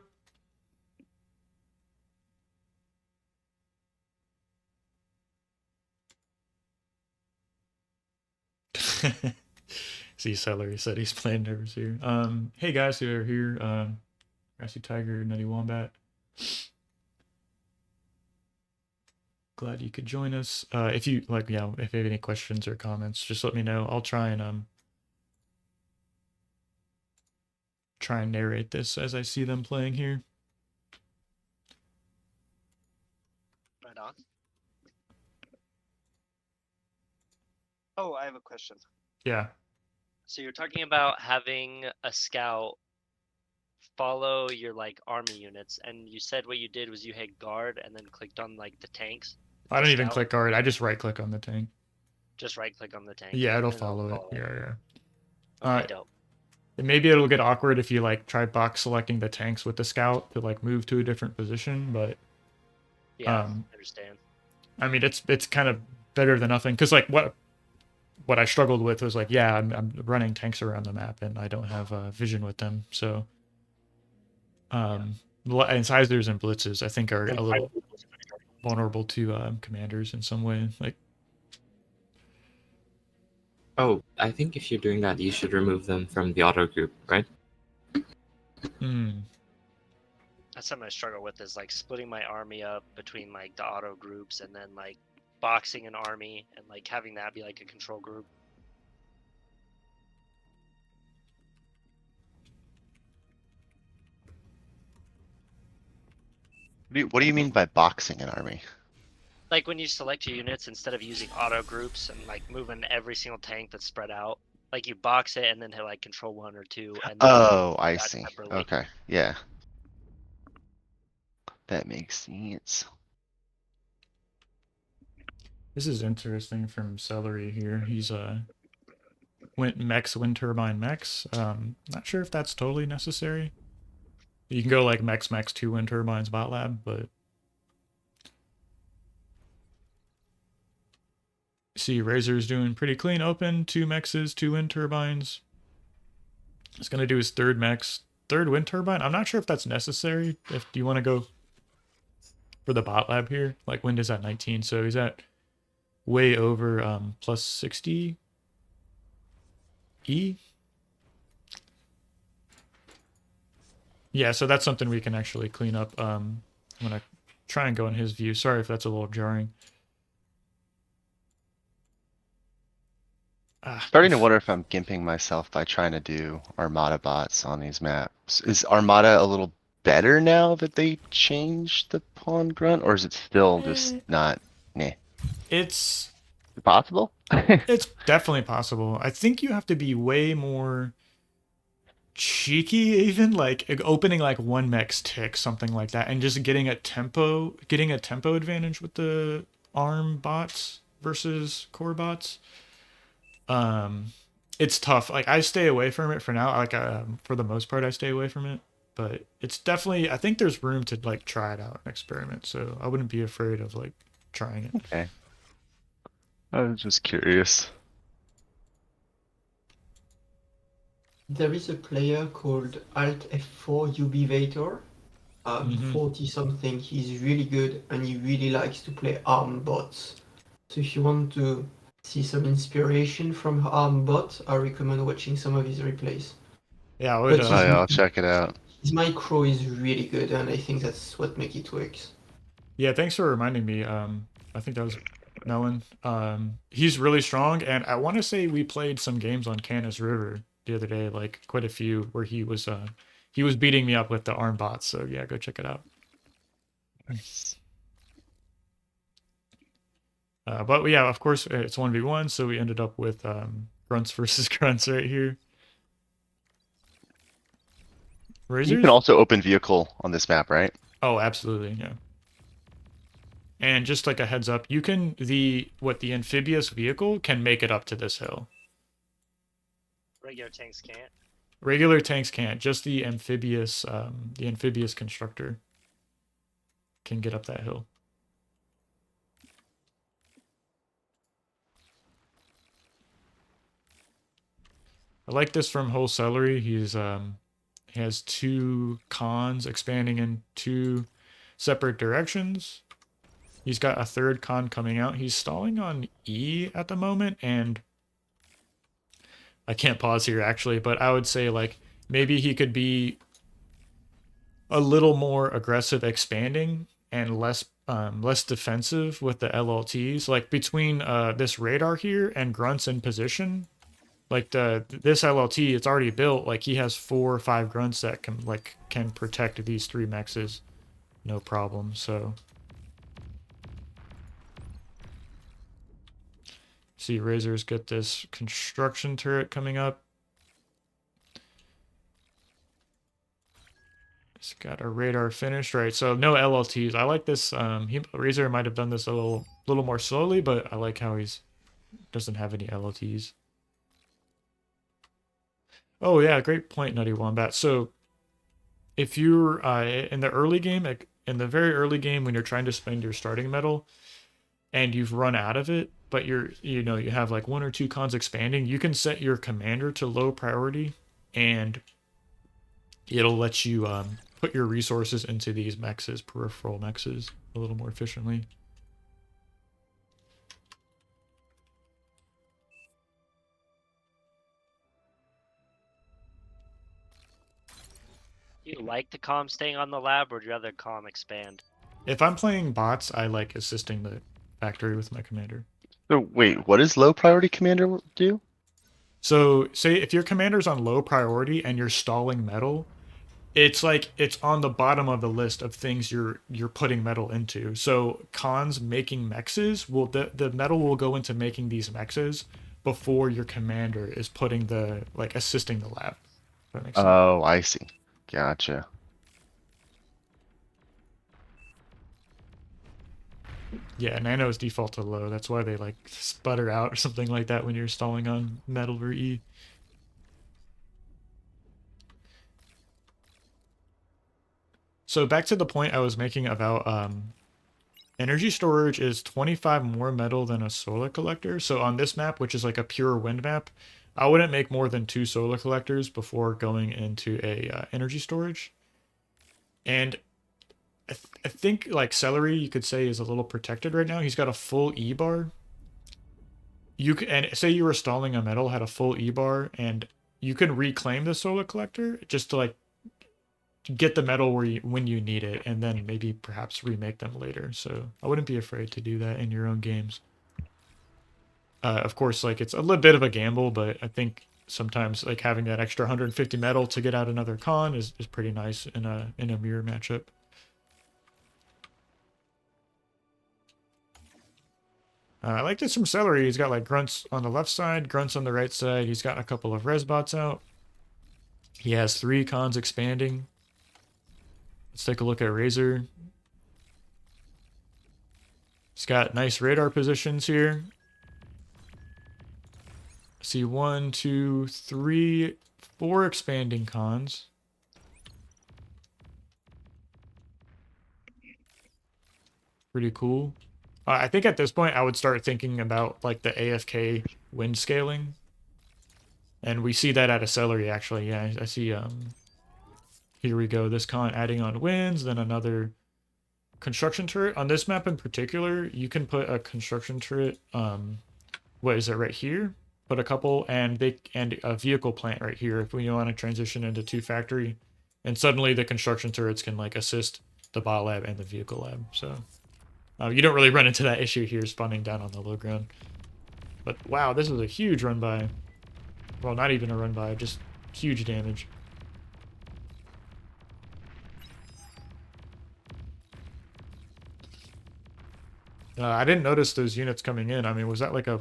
See, Celery said he's playing nervous here. Hey guys who are here, Grassy Tiger, Nutty Wombat. Glad you could join us. If you like, yeah, if you have any questions or comments, just let me know. I'll try and narrate this as I see them playing here. Right on. Oh, I have a question. Yeah. So you're talking about having a scout follow your like army units, and you said what you did was you hit guard and then clicked on like the tanks. I the don't even scout. click guard. I just right click on the tank. Just right click on the tank. Yeah, it'll and follow it. Yeah, yeah. Okay, dope. Maybe it'll get awkward if you like try box selecting the tanks with the scout to like move to a different position, but Yeah, I um, understand. I mean it's kind of better than nothing because like what I struggled with was like, yeah, I'm running tanks around the map and I don't have vision with them, so and sizers and blitzes I think are a little vulnerable to commanders in some way. Like, Oh, I think if you're doing that, you should remove them from the auto group, right? That's something I struggle with is like splitting my army up between like the auto groups and then like boxing an army and like having that be like a control group. What do you mean by boxing an army? Like when you select your units instead of using auto groups and like moving every single tank that's spread out, like you box it and then hit like control 1 or 2 and then Oh, I that see. separately. Okay, yeah. That makes sense. this is interesting from Celery here. He's went mechs wind turbine mechs. Not sure if that's totally necessary. You can go like mechs 2 wind turbines bot lab, but see Razor's doing pretty clean open, 2 mexes, 2 wind turbines. He's gonna do his third wind turbine. I'm not sure if that's necessary. If do you want to go for the bot lab here? Like wind is at 19, so he's at way over plus 60 E. Yeah, so that's something we can actually clean up. I'm gonna try and go in his view. Sorry if that's a little jarring. Starting to wonder if I'm gimping myself by trying to do Armada bots on these maps. Is Armada a little better now that they changed the pawn grunt, or is it still just not? Nah. It's Possible? it's definitely possible. I think you have to be way more cheeky, even like opening like one mech's tick, something like that, and just getting a tempo advantage with the arm bots versus core bots. It's tough. Like I stay away from it for now. Like for the most part, I stay away from it. But it's definitely. I think there's room to like try it out and experiment. So I wouldn't be afraid of like trying it. Okay. I was just curious. There is a player called Alt F4 Ubivator, 40 something. He's really good and he really likes to play ARM bots. So if you want to see some inspiration from ARM bot, I recommend watching some of his replays. Yeah, I would. But Oh yeah, I'll check it out. his micro is really good, and I think that's what makes it work. Yeah, thanks for reminding me. I think that was Melon. He's really strong, and I want to say we played some games on Canis River the other day, like quite a few, where he was beating me up with the arm bots. So yeah, go check it out. Nice. But yeah, of course it's 1v1, so we ended up with grunts versus grunts right here. Razors? You can also open vehicle on this map, right? Oh, absolutely, yeah. And just like a heads up, you can the amphibious vehicle can make it up to this hill. Regular tanks can't. Regular tanks can't. Just the amphibious constructor can get up that hill. I like this from Whole Celery. He has 2 cons expanding in 2 separate directions. He's got a third con coming out. He's stalling on E at the moment, and I can't pause here actually, but I would say like maybe he could be a little more aggressive expanding and less defensive with the LLTs. Like between this radar here and grunts in position, like this LLT, it's already built. Like he has 4 or 5 grunts that can protect these 3 mexes, no problem. So See, Razor's got this construction turret coming up. It's got a radar finished, right? So no LLTs. I like this. Razor might have done this a little more slowly, but I like how he's doesn't have any LLTs. Oh yeah, great point, Nutty Wombat. So if you're in the early game, like in the very early game when you're trying to spend your starting metal and you've run out of it, but you have like 1 or 2 cons expanding, you can set your commander to low priority and it'll let you put your resources into these mexes, peripheral mexes, a little more efficiently. Do you like the comm staying on the lab, or would you rather comm expand? If I'm playing bots, I like assisting the factory with my commander. So wait, what does low priority commander do? So say if your commander's on low priority and you're stalling metal, it's like it's on the bottom of the list of things you're putting metal into. So cons making mexes will the metal will go into making these mexes before your commander is putting the like assisting the lab. If that makes sense. Oh, I see. Gotcha. Yeah, nano's default to low. That's why they like sputter out or something like that when you're stalling on metal or E. So back to the point I was making about energy storage is 25 more metal than a solar collector. So on this map, which is like a pure wind map, I wouldn't make more than 2 solar collectors before going into a energy storage. And I think like Celery, you could say, is a little protected right now. He's got a full E bar. You can, and say you were stalling a metal, had a full E bar, and you can reclaim the solar collector just to like get the metal when you need it, and then maybe perhaps remake them later. So I wouldn't be afraid to do that in your own games. Of course, like it's a little bit of a gamble, but I think sometimes like having that extra 150 metal to get out another con is pretty nice in a mirror matchup. I like this from Celery. He's got like grunts on the left side, grunts on the right side. He's got a couple of res bots out. He has 3 cons expanding. Let's take a look at Razor. He's got nice radar positions here. See 1, 2, 3, 4 expanding cons. Pretty cool. I think at this point I would start thinking about like the AFK wind scaling. And we see that at a Celery actually. Yeah, I see here we go. This con adding on winds, then another construction turret. On this map in particular, you can put a construction turret what is it right here? Put a couple and a vehicle plant right here if we want to transition into 2 factory. And suddenly the construction turrets can like assist the bot lab and the vehicle lab. So you don't really run into that issue here spawning down on the low ground. But wow, this is a huge run by. Well, not even a run by, just huge damage. I didn't notice those units coming in. I mean, was that like a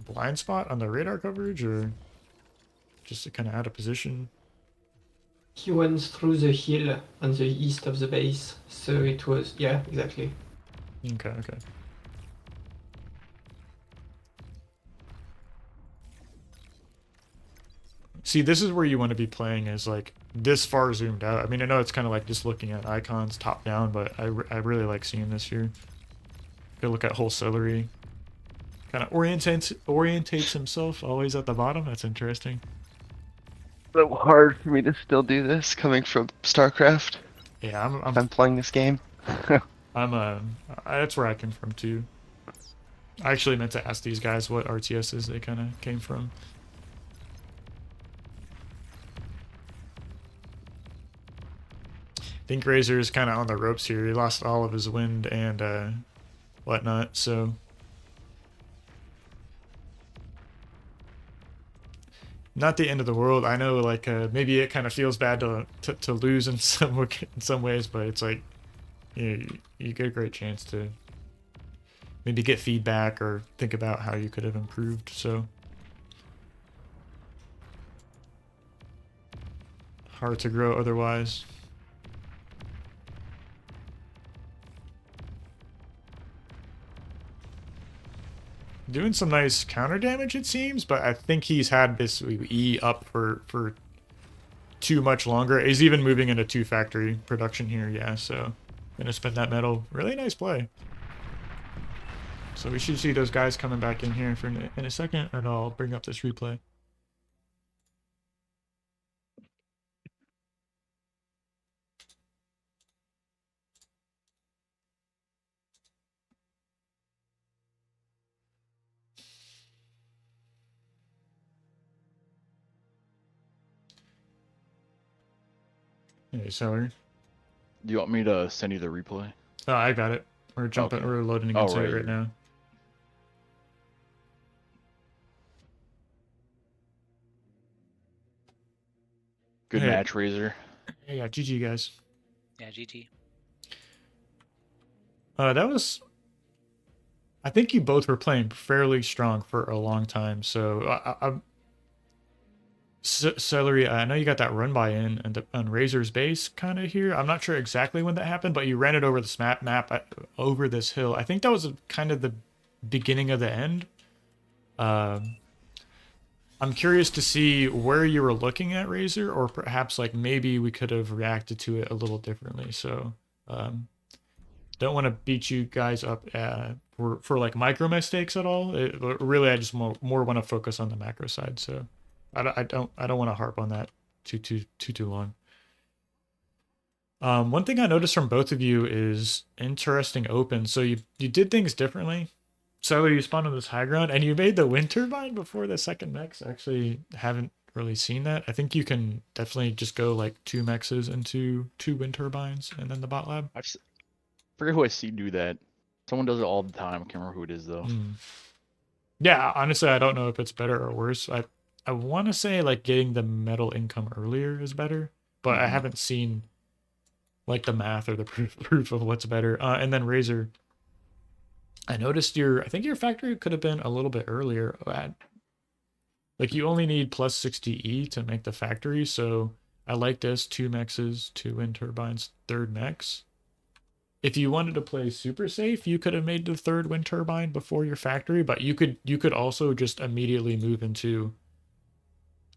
blind spot on the radar coverage or just kind of out of position? He went through the hill on the east of the base, so it was, yeah, exactly. Okay, okay. See, this is where you want to be playing is like this far zoomed out. I mean, I know it's kind of like just looking at icons top down, but I really like seeing this here. Go look at whole Celery. Kind of orientates himself always at the bottom. That's interesting. So hard for me to still do this coming from StarCraft. Yeah, I'm playing this game. That's where I came from too. I actually meant to ask these guys what RTSs they kind of came from. I think Razor is kind of on the ropes here. He lost all of his wind and whatnot, so not the end of the world. I know, like maybe it kind of feels bad to lose in some ways, but it's like you get a great chance to maybe get feedback or think about how you could have improved. So hard to grow otherwise. Doing some nice counter damage, it seems, but I think he's had this E up for too much longer. He's even moving into 2 factory production here, yeah, so gonna spend that metal. Really nice play. So we should see those guys coming back in here in a second, and I'll bring up this replay. Hey, Celery. Do you want me to send you the replay? Oh, I got it. We're jumping. Okay. We're loading Oh, into right, it right you're- now. Good Hey. match, Razor. Yeah, GG guys. Yeah, GG. That was. I think you both were playing fairly strong for a long time. So Celery, I know you got that run by in on Razor's base kind of here. I'm not sure exactly when that happened, but you ran it over this map over this hill. I think that was kind of the beginning of the end. I'm curious to see where you were looking at Razor, or perhaps like maybe we could have reacted to it a little differently. So don't want to beat you guys up for like micro mistakes at all. Really, I just more want to focus on the macro side. So I don't want to harp on that too long. One thing I noticed from both of you is interesting open. So you did things differently. So you spawned on this high ground and you made the wind turbine before the second mechs. Actually, haven't really seen that. I think you can definitely just go like 2 mexes into 2 wind turbines and then the bot lab. I forget who I see do that. Someone does it all the time. I can't remember who it is though. Yeah, honestly, I don't know if it's better or worse. I want to say like getting the metal income earlier is better, but I haven't seen like the math or the proof of what's better. And then Razor, I noticed I think your factory could have been a little bit earlier. Like you only need plus 60E to make the factory, so I like this 2 mexes, 2 wind turbines, 3rd mex. If you wanted to play super safe, you could have made the 3rd wind turbine before your factory, but you could also just immediately move into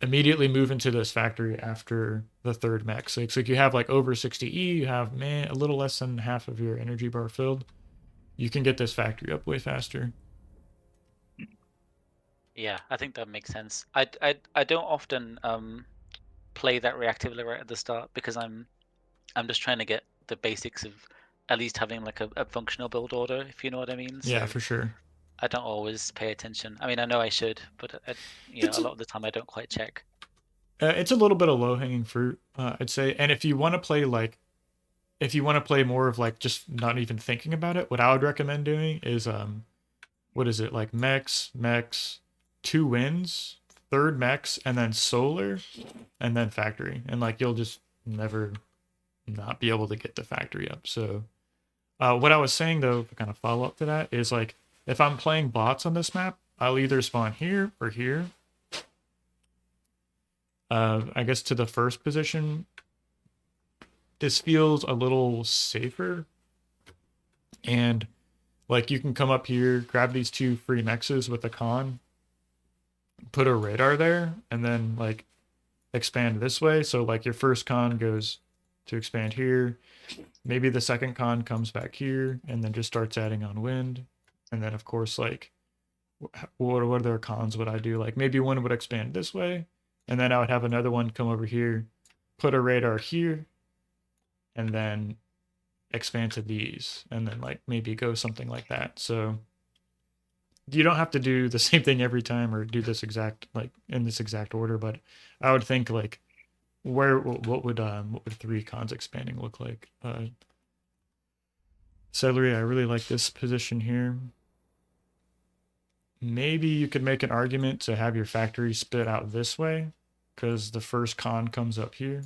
this factory after the 3rd mech. So it's like you have like over 60E, you have a little less than half of your energy bar filled. You can get this factory up way faster. Yeah, I think that makes sense. I don't often play that reactively right at the start because I'm just trying to get the basics of at least having like a functional build order, if you know what I mean. Yeah, So for sure. I don't always pay attention. I mean, I know I should, but a lot of the time I don't quite check. It's a little bit of low hanging fruit, I'd say. And if you want to play more of like just not even thinking about it, what I would recommend doing is what is it, like mechs, 2 wins, 3rd mechs, and then solar, and then factory, and like you'll just never not be able to get the factory up. So what I was saying though, to kind of follow up to that, is like if I'm playing bots on this map, I'll either spawn here or here. I guess to the first position, this feels a little safer. And like you can come up here, grab these 2 free mexes with a con, put a radar there, and then like expand this way. So like your first con goes to expand here. Maybe the second con comes back here and then just starts adding on wind. And then of course, like what other cons would I do? Like maybe one would expand this way, and then I would have another one come over here, put a radar here, and then expand to these, and then like maybe go something like that. So you don't have to do the same thing every time or do this exact like in this exact order, but I would think like what would 3 cons expanding look like? Celery, I really like this position here. Maybe you could make an argument to have your factory spit out this way, because the first con comes up here.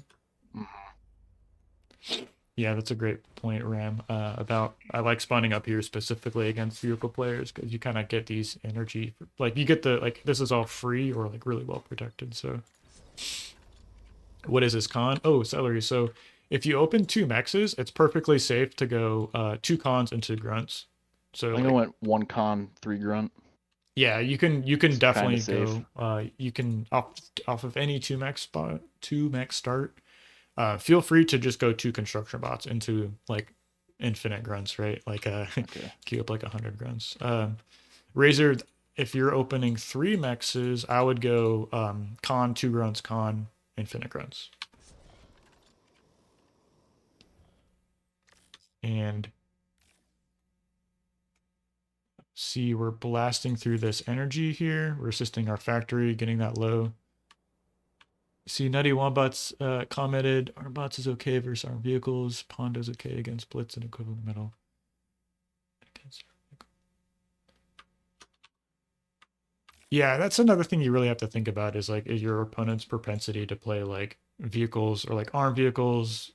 Yeah, that's a great point, Ram. About I like spawning up here specifically against vehicle players because you kind of get these energy, like you get the like this is all free or like really well protected. So, what is this con? Oh, celery. So if you open two mexes, it's perfectly safe to go two cons and two grunts. So I think I like, went 1 con, 3 grunt. yeah, you can It's kinda definitely safe. go. You can off of any two max spot, two max start. Feel free to just go two construction bots into like infinite grunts, right? Like Okay. queue up like 100 grunts. Razor, if you're opening three mexes, I would go con two grunts, con infinite grunts. And see, we're blasting through this energy here. We're assisting our factory, getting that low. See, Nutty Wombats commented, our bots is okay versus our vehicles. Pondo's okay against Blitz and equivalent metal. Yeah, that's another thing you really have to think about is like is your opponent's propensity to play like vehicles or like armed vehicles,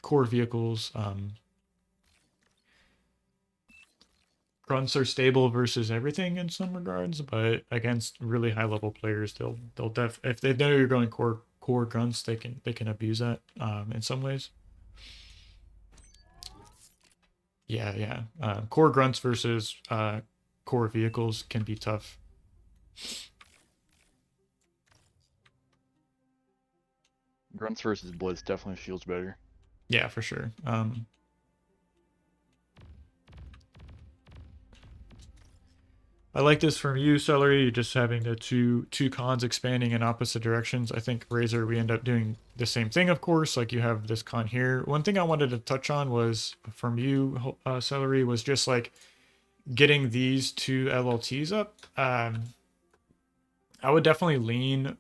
core vehicles. Grunts are stable versus everything in some regards, but against really high level players, they'll if they know you're going core grunts, they can abuse that in some ways. Yeah, yeah. Core grunts versus core vehicles can be tough. Grunts versus Blitz definitely feels better. Yeah, for sure. I like this from you, Celery. Just having the two cons expanding in opposite directions. I think Razor, we end up doing the same thing, of course. Like you have this con here. One thing I wanted to touch on was from you, Celery, was just like getting these two LLTs up. I would definitely lean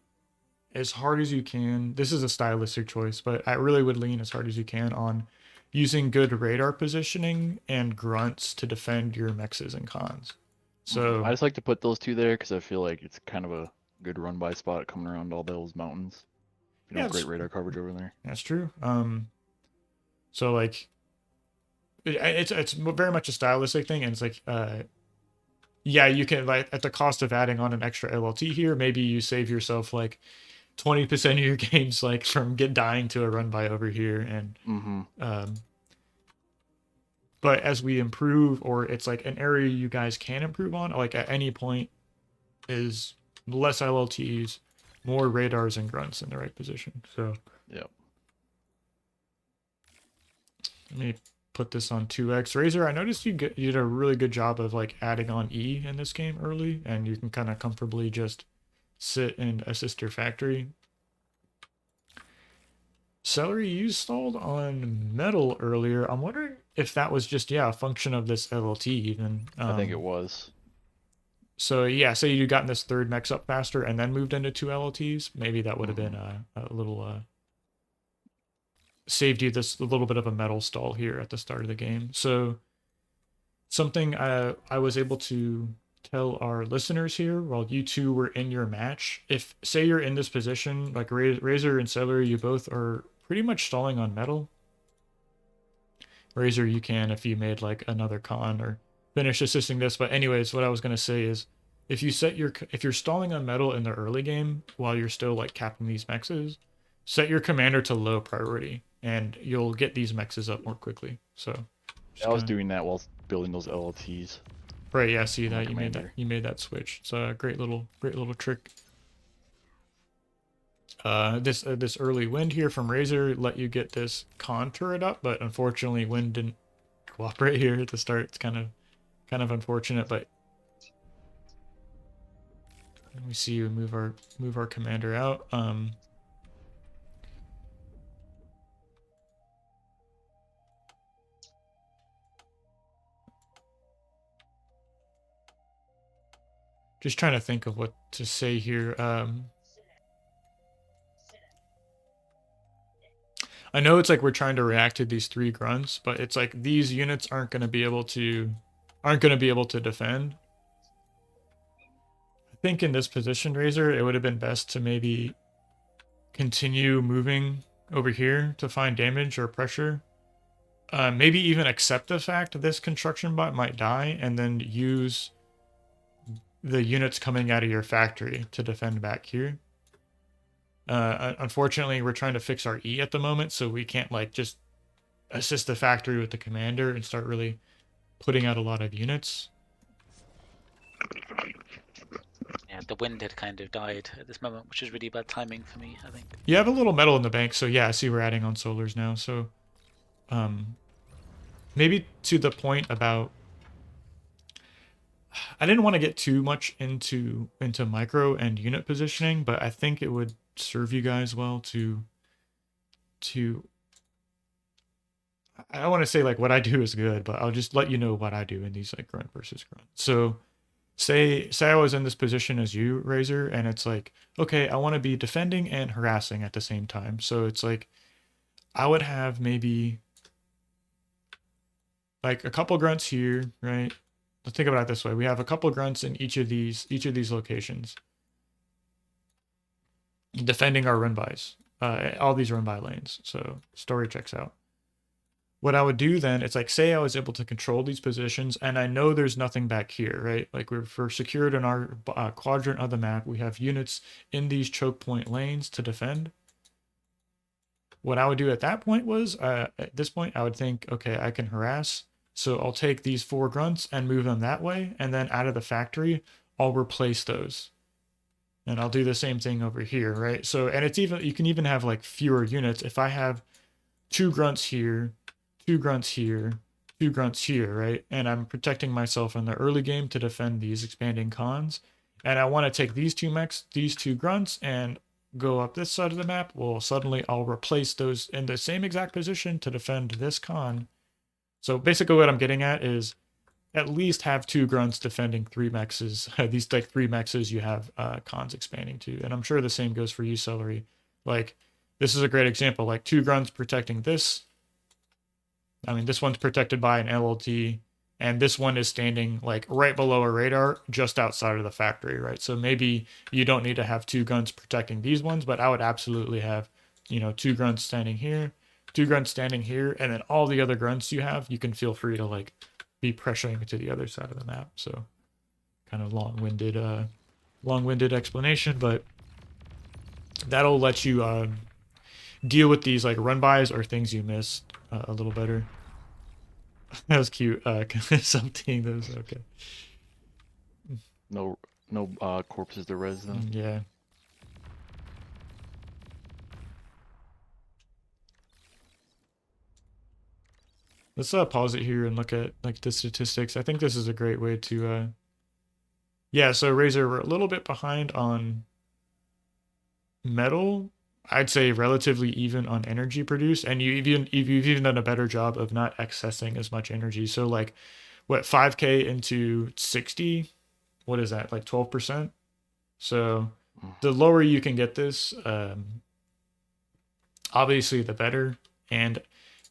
as hard as you can. This is a stylistic choice, but I really would lean as hard as you can on using good radar positioning and grunts to defend your mexes and cons. So I just like to put those two there because I feel like it's kind of a good run by spot coming around all those mountains. You know, yeah, great radar coverage over there. that's true. So like, it's very much a stylistic thing, and it's like, yeah, you can like at the cost of adding on an extra LLT here, maybe you save yourself like 20% of your games like from dying to a run by over here, and but as we improve, or it's like an area you guys can improve on, like at any point, is less LLTs, more radars and grunts in the right position. So Yep. let me put this on 2x. Razor, I noticed you did a really good job of like adding on E in this game early, and you can kind of comfortably just sit and assist your factory. Celery, you stalled on metal earlier. I'm wondering if that was just, yeah, a function of this LLT even. I think it was. So yeah, say you'd gotten this third mech up faster and then moved into two LLTs, maybe that would have been a little saved you this a little bit of a metal stall here at the start of the game. So something I was able to tell our listeners here while you two were in your match, if say you're in this position, like Razor and Celery, you both are pretty much stalling on metal. Razor, you can if you made like another con or finish assisting this. But anyways, what I was gonna say is if you're stalling on metal in the early game while you're still like capping these mexes, set your commander to low priority and you'll get these mexes up more quickly. So I was doing that while building those LLTs. Right, yeah, see on my that commander. you made that switch. It's a great little trick. This early wind here from Razor let you get this con turret up, but unfortunately wind didn't cooperate here at the start. It's kind of unfortunate, but we see you move our commander out. Just trying to think of what to say here. I know it's like we're trying to react to these three grunts, but it's like these units aren't going to be able to defend. I think in this position, Razor, it would have been best to maybe continue moving over here to find damage or pressure. maybe even accept the fact this construction bot might die and then use the units coming out of your factory to defend back here. Unfortunately, we're trying to fix our E at the moment, so we can't like just assist the factory with the commander and start really putting out a lot of units. Yeah, the wind had kind of died at this moment, which is really bad timing for me, I think. You have a little metal in the bank, so yeah, I see we're adding on solars now. So, maybe to the point about, I didn't want to get too much into micro and unit positioning, but I think it would serve you guys well to I don't want to say like what I do is good, but I'll just let you know what I do in these like grunt versus grunt. So say I was in this position as you, Razor, and it's like, okay, I want to be defending and harassing at the same time. So it's like I would have maybe like a couple grunts here, right? Let's think about it this way. We have a couple grunts in each of these locations. Defending our run bys. All these run by lanes. So story checks out. What I would do then, it's like, say I was able to control these positions and I know there's nothing back here, right? Like we're secured in our quadrant of the map. We have units in these choke point lanes to defend. What I would do at that point was, at this point, I would think, okay, I can harass. So I'll take these 4 grunts and move them that way. And then out of the factory, I'll replace those. And I'll do the same thing over here, right? So, and it's even, you can even have like fewer units. If I have 2 grunts here, 2 grunts here, 2 grunts here, right? And I'm protecting myself in the early game to defend these expanding cons. And I want to take these 2 mechs, these 2 grunts, and go up this side of the map. Well, suddenly I'll replace those in the same exact position to defend this con. So basically what I'm getting at is at least have 2 grunts defending 3 mexes. These like 3 mexes you have cons expanding to. And I'm sure the same goes for you, Celery. Like, this is a great example. Like 2 grunts protecting this. I mean, this one's protected by an LLT, and this one is standing like right below a radar just outside of the factory, right? So maybe you don't need to have 2 guns protecting these ones, but I would absolutely have, 2 grunts standing here, 2 grunts standing here, and then all the other grunts you have, you can feel free to like be pressuring to the other side of the map. So kind of long-winded explanation, but that'll let you deal with these like run bys or things you missed a little better. That was cute. Something those okay. No corpses to res them. Yeah. Let's pause it here and look at like the statistics. I think this is a great way to yeah, so Razor, we're a little bit behind on metal. I'd say relatively even on energy produced, and you've even done a better job of not accessing as much energy. So like, what, 5K into 60? What is that, like 12%? So the lower you can get this, obviously the better. And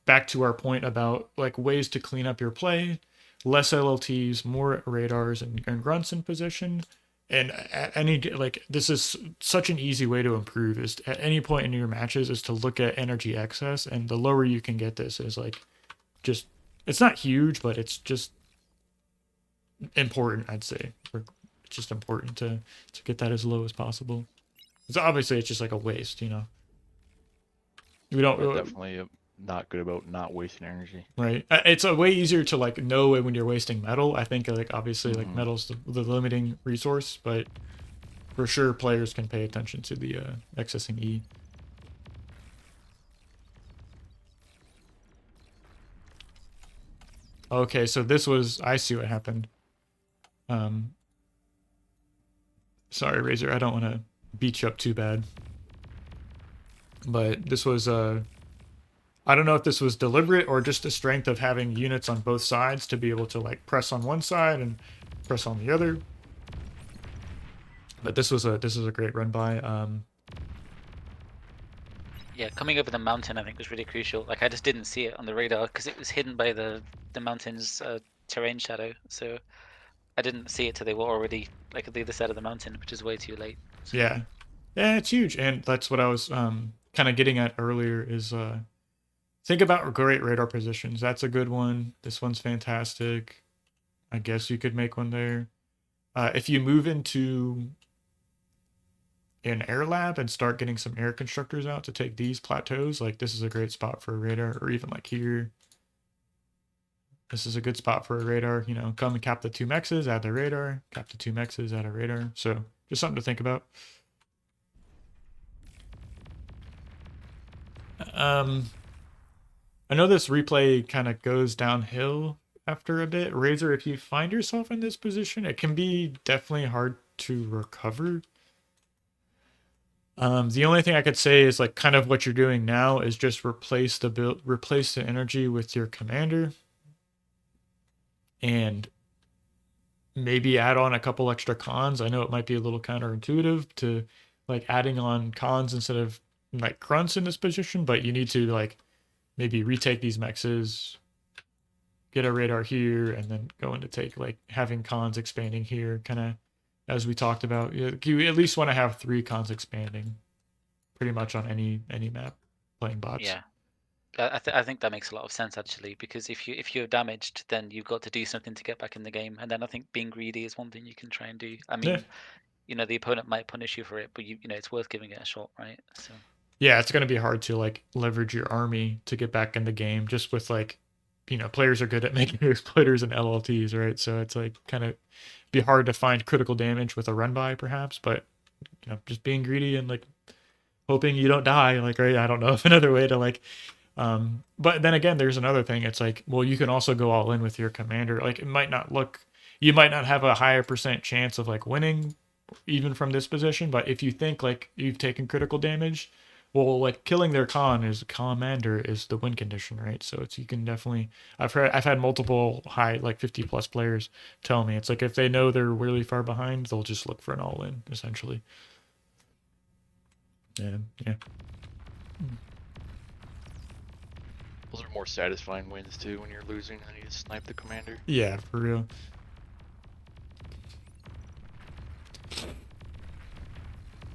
back to our point about like ways to clean up your play, less LLTs, more radars and grunts in position. And at any, like, this is such an easy way to improve, is at any point in your matches is to look at energy excess, and the lower you can get this is like, just, it's not huge, but it's just important, I'd say. It's just important to get that as low as possible. Because obviously it's just like a waste, We don't But definitely not good about not wasting energy. right. It's a way easier to like know when you're wasting metal. I think like obviously like metal's the limiting resource, but for sure players can pay attention to the accessing E. Okay, so this was, I see what happened. Sorry, Razor, I don't want to beat you up too bad. But this was I don't know if this was deliberate or just the strength of having units on both sides to be able to like press on one side and press on the other. But this was a great run by. Yeah, coming over the mountain I think was really crucial. Like I just didn't see it on the radar because it was hidden by the mountain's terrain shadow. So I didn't see it till they were already like at the other side of the mountain, which is way too late. So. Yeah, it's huge, and that's what I was kind of getting at earlier. Is think about great radar positions. That's a good one. This one's fantastic. I guess you could make one there. If you move into an air lab and start getting some air constructors out to take these plateaus, like this is a great spot for a radar, or even like here. This is a good spot for a radar. You know, come and cap the 2 mexes, add the radar, cap the 2 mexes, add a radar. So just something to think about. I know this replay kind of goes downhill after a bit. Razor, if you find yourself in this position, it can be definitely hard to recover. The only thing I could say is like kind of what you're doing now is just replace the energy with your commander, and maybe add on a couple extra cons. I know it might be a little counterintuitive to like adding on cons instead of like grunts in this position, but you need to like maybe retake these mexes, get a radar here, and then go into take like having cons expanding here, kind of as we talked about. You at least want to have 3 cons expanding, pretty much on any map playing bots. Yeah. I think that makes a lot of sense actually, because if you're damaged, then you've got to do something to get back in the game, and then I think being greedy is one thing you can try and do. I mean, Yeah. you know, the opponent might punish you for it, but you know it's worth giving it a shot, right? So Yeah, it's going to be hard to like leverage your army to get back in the game just with like, you know, players are good at making exploiters and LLTs, right? So it's like kind of be hard to find critical damage with a run by perhaps, but you know, just being greedy and like hoping you don't die, like, right? I don't know if another way to like but then again, there's another thing. It's like, well, you can also go all in with your commander. Like it might not look, you might not have a higher percent chance of like winning even from this position, but if you think like you've taken critical damage, well, like killing their commander is the win condition, right? So it's, you can definitely, I've had multiple high like 50 plus players tell me it's like if they know they're really far behind, they'll just look for an all in essentially. Yeah. Those are more satisfying wins too when you're losing and you just snipe the commander. Yeah, for real.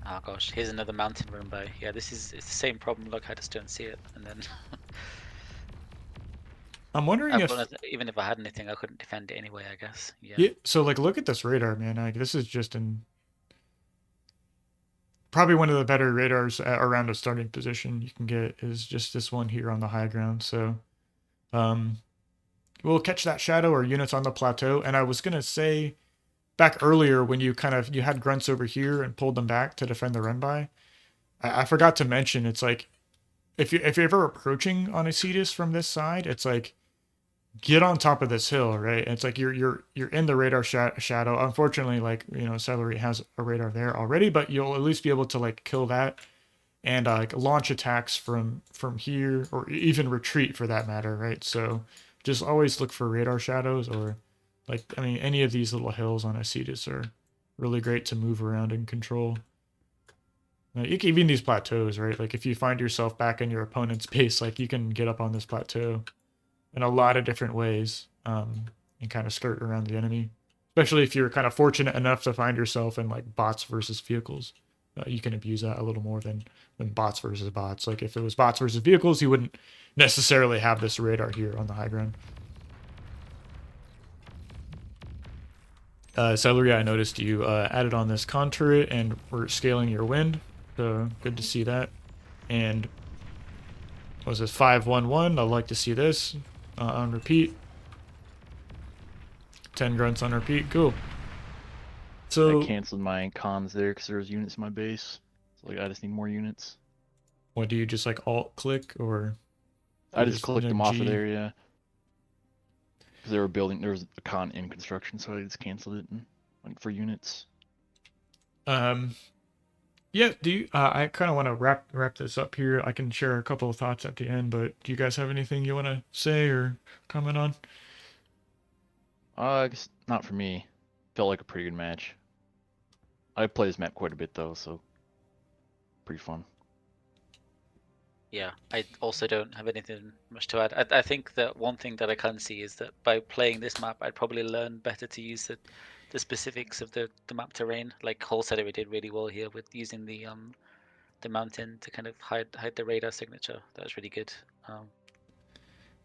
oh gosh, here's another mountain run by. Yeah, it's the same problem. Look, I just don't see it, and then I'm wondering if even if I had anything, I couldn't defend it anyway. I guess. Yeah. yeah. So like, look at this radar, man. Like this is just in probably one of the better radars around a starting position you can get is just this one here on the high ground. So, we'll catch that shadow or units on the plateau. And I was gonna say back earlier when you you had grunts over here and pulled them back to defend the run by. I forgot to mention it's like if you're ever approaching on a Cetus from this side, it's like get on top of this hill, right? It's like you're in the radar shadow. Unfortunately, like you know, Celery has a radar there already, but you'll at least be able to like kill that and like launch attacks from here or even retreat for that matter, right? So just always look for radar shadows or like I mean any of these little hills on a Cetus are really great to move around and control. Even these plateaus, right? Like if you find yourself back in your opponent's base, like you can get up on this plateau in a lot of different ways and kind of skirt around the enemy, especially if you're kind of fortunate enough to find yourself in like bots versus vehicles. You can abuse that a little more than bots versus bots. Like if it was bots versus vehicles, you wouldn't necessarily have this radar here on the high ground. Celery, I noticed you added on this con turret and we're scaling your wind. So good to see that. And what was this 511? I'd like to see this on repeat. 10 grunts on repeat. Cool. So I canceled my cons there because there was units in my base. So like I just need more units. what do you just like alt click or? I just clicked them off of G? there, yeah. Because they were building, there was a con in construction, so I just canceled it and went for units. Yeah. Do you? I kind of want to wrap this up here. I can share a couple of thoughts at the end, but do you guys have anything you want to say or comment on? I guess not for me. Felt like a pretty good match. I play this map quite a bit though, so pretty fun. Yeah, I also don't have anything much to add. I think that one thing that I can see is that by playing this map, I'd probably learn better to use the specifics of the map terrain. Like Whole Celery did really well here with using the mountain to kind of hide the radar signature. That was really good.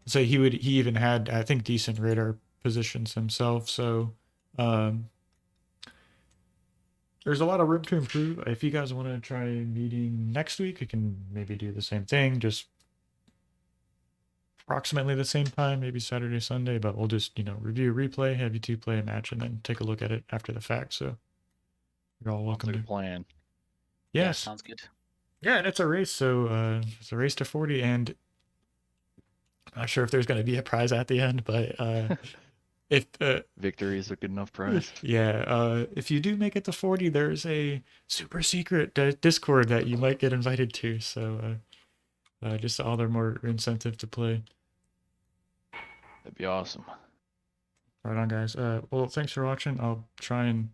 So he even had, I think, decent radar positions himself. So um, there's a lot of room to improve. If you guys want to try meeting next week, we can maybe do the same thing, just approximately the same time, maybe Saturday, Sunday. But we'll just review replay, have you two play a match, and then take a look at it after the fact. So you're all Sounds welcome like a to. plan. Yeah, Yes. sounds good. Yeah, and it's a race, so it's a race to 40, and I'm not sure if there's going to be a prize at the end, but if Victory is a good enough prize. yeah, if you do make it to 40, there's a super secret Discord that you might get invited to. So just all the more incentive to play. That'd be awesome. Right on, guys. Well, thanks for watching. I'll try and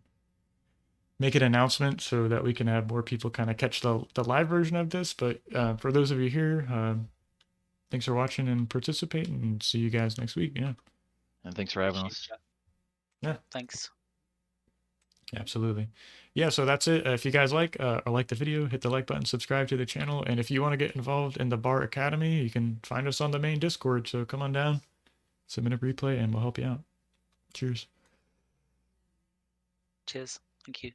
make an announcement so that we can have more people kind of catch the live version of this. But for those of you here, thanks for watching and participating, and see you guys next week. Yeah. And thanks for having Appreciate us. ya. Yeah. Thanks. Absolutely. Yeah, so that's it. If you guys like or like the video, hit the like button, subscribe to the channel, and if you want to get involved in the Bar Academy, you can find us on the main Discord. So come on down, submit a replay, and we'll help you out. Cheers. Cheers. Thank you.